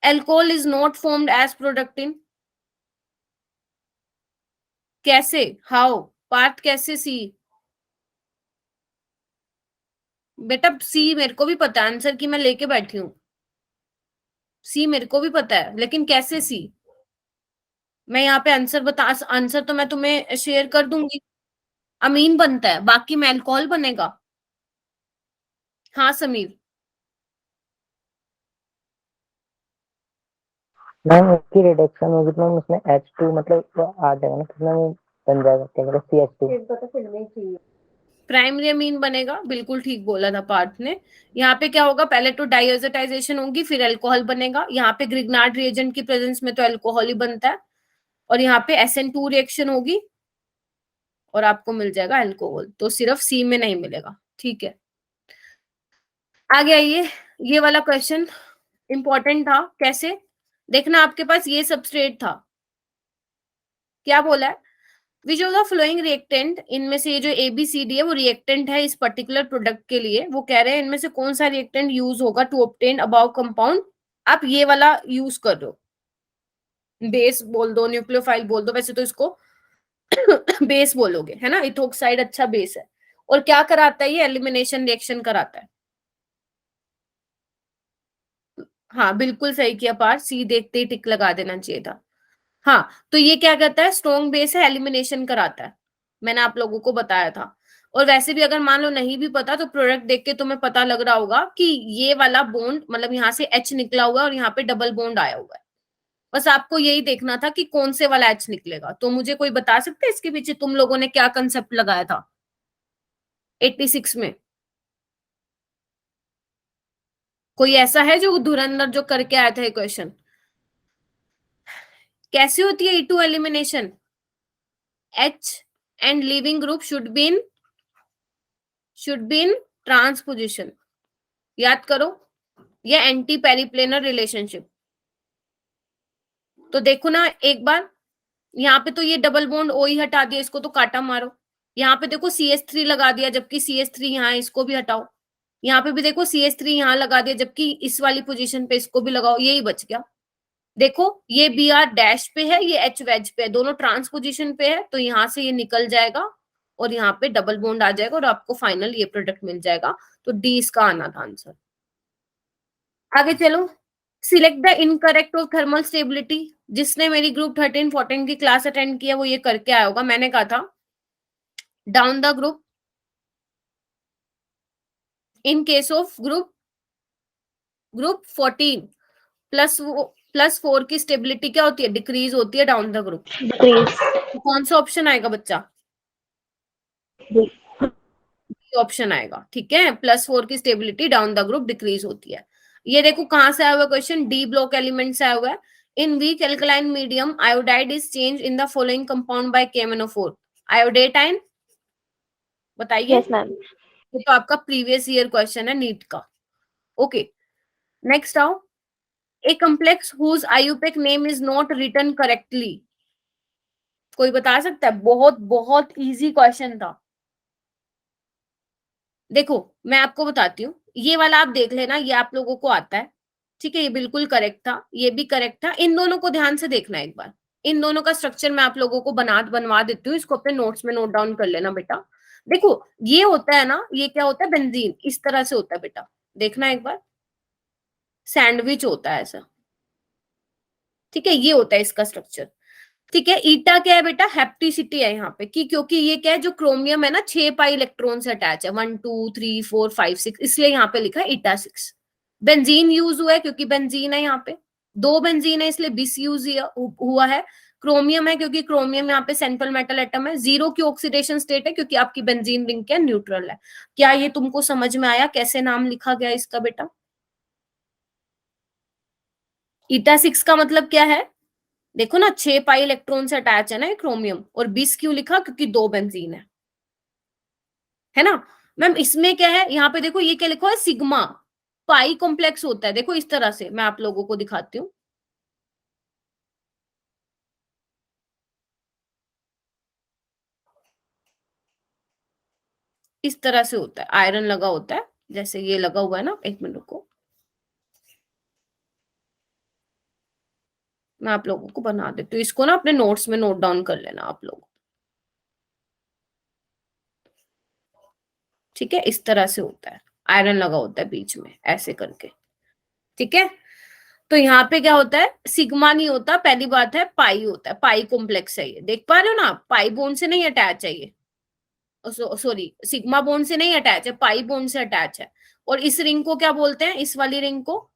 A: alcohol is not formed as product in, कैसे? हाउ? पार्ट कैसे? सी? बेटा सी मेरे को भी पता है, आंसर की मैं लेके बैठी हूँ। सी मेरे को भी पता है, लेकिन कैसे सी? मैं यहाँ पे आंसर आंसर तो मैं तुम्हें शेयर कर दूंगी। अमीन बनता है, बाकी में अल्कोहल बनेगा। हाँ समीर।
C: मैम उसकी रिडक्शन होगी तो मैम उसमें H2 मतलब वो आ जाएगा ना, कितना वो बन जाएगा, क्या कहते हैं, CH2।
A: प्राइमरी अमीन बनेगा, बिल्कुल ठीक बोला था पार्थ ने। यहाँ पे क्या होगा? पहले तो डाइएजेटाइजेशन होगी, फिर अल्कोहल बनेगा। यहाँ पे ग्रिग्नार्ड रिएजेंट की प्रेजेंस में तो अल्कोहल ही बनता है, और यहाँ पे SN2 रिएक्शन होगी और आपको मिल जाएगा अल्कोहल। तो सिर्फ सी में नहीं मिलेगा, ठीक है। आगे आइए, ये वाला क्वेश्चन इंपॉर्टेंट था। कैसे? देखना, आपके पास ये सबस्ट्रेट था, क्या बोला है? Which of the flowing reactant, इनमें से ये जो ABCD है वो रिएक्टेंट है इस पर्टिकुलर प्रोडक्ट के लिए। वो कह रहे हैं इनमें से कौन सा रिएक्टेंट यूज होगा टू ऑब्टेन अबाउ कंपाउंड। आप ये वाला यूज कर दो, बेस बोल दो, न्यूक्लियोफाइल बोल दो, वैसे तो इसको बेस बोलोगे, है ना। इथोक्साइड अच्छा बेस है। और क्या कराता है ये? एलिमिनेशन रिएक्शन कराता है। हाँ बिल्कुल सही किया पार, सी देखते ही टिक लगा देना चाहिए था। हाँ, तो ये क्या कहता है? स्ट्रॉन्ग बेस है, एलिमिनेशन कराता है, मैंने आप लोगों को बताया था। और वैसे भी अगर मान लो नहीं भी पता, तो प्रोडक्ट देख के तुम्हें पता लग रहा होगा कि ये वाला बॉन्ड, मतलब यहाँ से H निकला हुआ है और यहाँ पे डबल बॉन्ड आया हुआ है। बस आपको यही देखना था कि कौन से वाला H निकलेगा। तो मुझे कोई बता सकते है इसके पीछे तुम लोगों ने क्या कंसेप्ट लगाया था 86 में? कोई ऐसा है जो धुरंधर जो करके आया था ये क्वेश्चन? कैसे होती है E2 elimination? H and leaving group should be in transposition. याद करो, ये एंटी पेरिप्लेनर रिलेशनशिप। तो देखो ना एक बार, यहाँ पे तो ये डबल बॉन्ड ओ ही हटा दिया, इसको तो काटा मारो। यहाँ पे देखो CH3 लगा दिया, जबकि CH3 यहाँ है, इसको भी हटाओ। यहाँ पे भी देखो CH3 यहाँ लगा दिया, जबकि इस वाली पोजीशन पे इसको भी लगाओ, यही बच गया। देखो ये Br डैश पे है, ये H वेज पे है, दोनों ट्रांस पोजीशन पे है, तो यहाँ से ये निकल जाएगा और यहाँ पे डबल बॉन्ड आ जाएगा और आपको फाइनल ये प्रोडक्ट मिल जाएगा। तो डी इसका आना था आंसर। आगे चलो, select the incorrect of thermal stability. जिसने मेरी ग्रुप 13 14 की क्लास अटेंड किया वो ये करके आया होगा। मैंने कहा था down the group in case of group 14 +4 की स्टेबिलिटी क्या होती है? डिक्रीज होती है डाउन द ग्रुप। तो कौन सा ऑप्शन आएगा बच्चा? ऑप्शन आएगा, ठीक है। +4 की stability down the group decrease होती है। ये देखो कहां से आया हुआ क्वेश्चन, डी ब्लॉक एलिमेंट से आया हुआ है। In weak alkaline medium iodide is change in the following compound by KMnO4। आयोडेटाइन, बताइए।
B: Yes ma'am.
A: ये तो आपका प्रीवियस ईयर क्वेश्चन है नीट का। ओके, नेक्स्ट आओ, a complex whose IUPAC name is not written correctly. कोई बता सकता है? बहुत बहुत इजी क्वेश्चन था। देखो मैं आपको बताती हूँ, ये वाला आप देख लेना, ये आप लोगों को आता है, ठीक है, ये बिल्कुल करेक्ट था, ये भी करेक्ट था। इन दोनों को ध्यान से देखना एक बार, इन दोनों का स्ट्रक्चर मैं आप लोगों को बनवा देती हूँ, इसको अपने नोट्स में नोट डाउन कर लेना बेटा। देखो ये होता है ना, ये क्या होता है? बेंजीन, इस तरह से होता है बेटा, देखना एक बार, सैंडविच होता है ऐसा, ठीक है, ये होता है इसका स्ट्रक्चर, ठीक है। ईटा क्या है बेटा? हैप्टिसिटी है यहाँ पे, कि क्योंकि ये क्या है, जो क्रोमियम है ना 6 पाई इलेक्ट्रॉन से अटैच है, 1 2 3 4 5 6, इसलिए यहाँ पे लिखा है ईटा 6। बेंजीन यूज हुआ है क्योंकि बेंजीन है यहाँ पे, 2 बेंजीन है इसलिए बिस यूज हुआ है। क्रोमियम है क्योंकि क्रोमियम यहाँ पे सेंट्रल मेटल एटम है। 0 की ऑक्सीडेशन स्टेट है क्योंकि आपकी बेंजीन रिंग क्या न्यूट्रल है। क्या ये तुमको समझ में आया कैसे नाम लिखा गया इसका बेटा? ईटा 6 का मतलब क्या है? देखो ना 6 पाई इलेक्ट्रॉन से अटैच है ना क्रोमियम, और 20 क्यों लिखा? क्योंकि 2 बेंजीन है ना। मैम इसमें क्या है, यहाँ पे देखो ये क्या लिखा है? सिग्मा पाई कॉम्प्लेक्स होता है। देखो इस तरह से मैं आप लोगों को दिखाती हूँ, इस तरह से होता है, आयरन लगा होता है, जैसे ये लगा हुआ है ना। एक मिनट को मैं आप लोगों को बना देती हूँ, इसको ना अपने नोट्स में नोट डाउन कर लेना आप लोग, ठीक है। इस तरह से होता है, आयरन लगा होता है बीच में ऐसे करके, ठीक है। तो यहाँ पे क्या होता है? सिग्मा नहीं होता, पहली बात है, पाई होता है, पाई कॉम्प्लेक्स है ये, देख पा रहे हो ना, पाई बोन्ड से नहीं अटैच है ये, सॉरी सिग्मा बोन्ड से नहीं अटैच है, पाई बोन्ड से अटैच है। और इस रिंग को क्या बोलते हैं? इस वाली रिंग को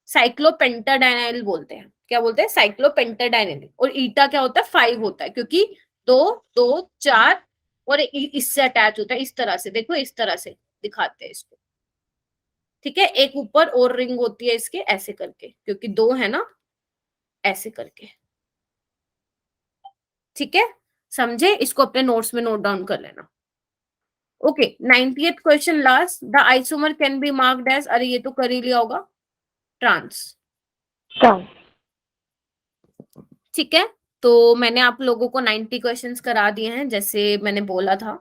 A: साइक्लोपेंटाडाइनाइल बोलते हैं। क्या बोलते हैं? साइक्लोपेंटाडाइनाइल। और ईटा क्या होता है? 5 होता है, क्योंकि 2 2 4 और इससे अटैच होता है, इस तरह से, देखो इस तरह से दिखाते हैं इसको, ठीक है। एक ऊपर और रिंग होती है इसके ऐसे करके, क्योंकि 2 है ना, ऐसे करके, ठीक है। समझे? इसको अपने नोट्स में नोट डाउन कर लेना। Okay, 90th question last, the isomer can be marked as, अरे ये तो कर ही लिया होगा, ट्रांस, ठीक है। तो मैंने आप लोगों को 90 क्वेश्चंस करा दिए हैं जैसे मैंने बोला था।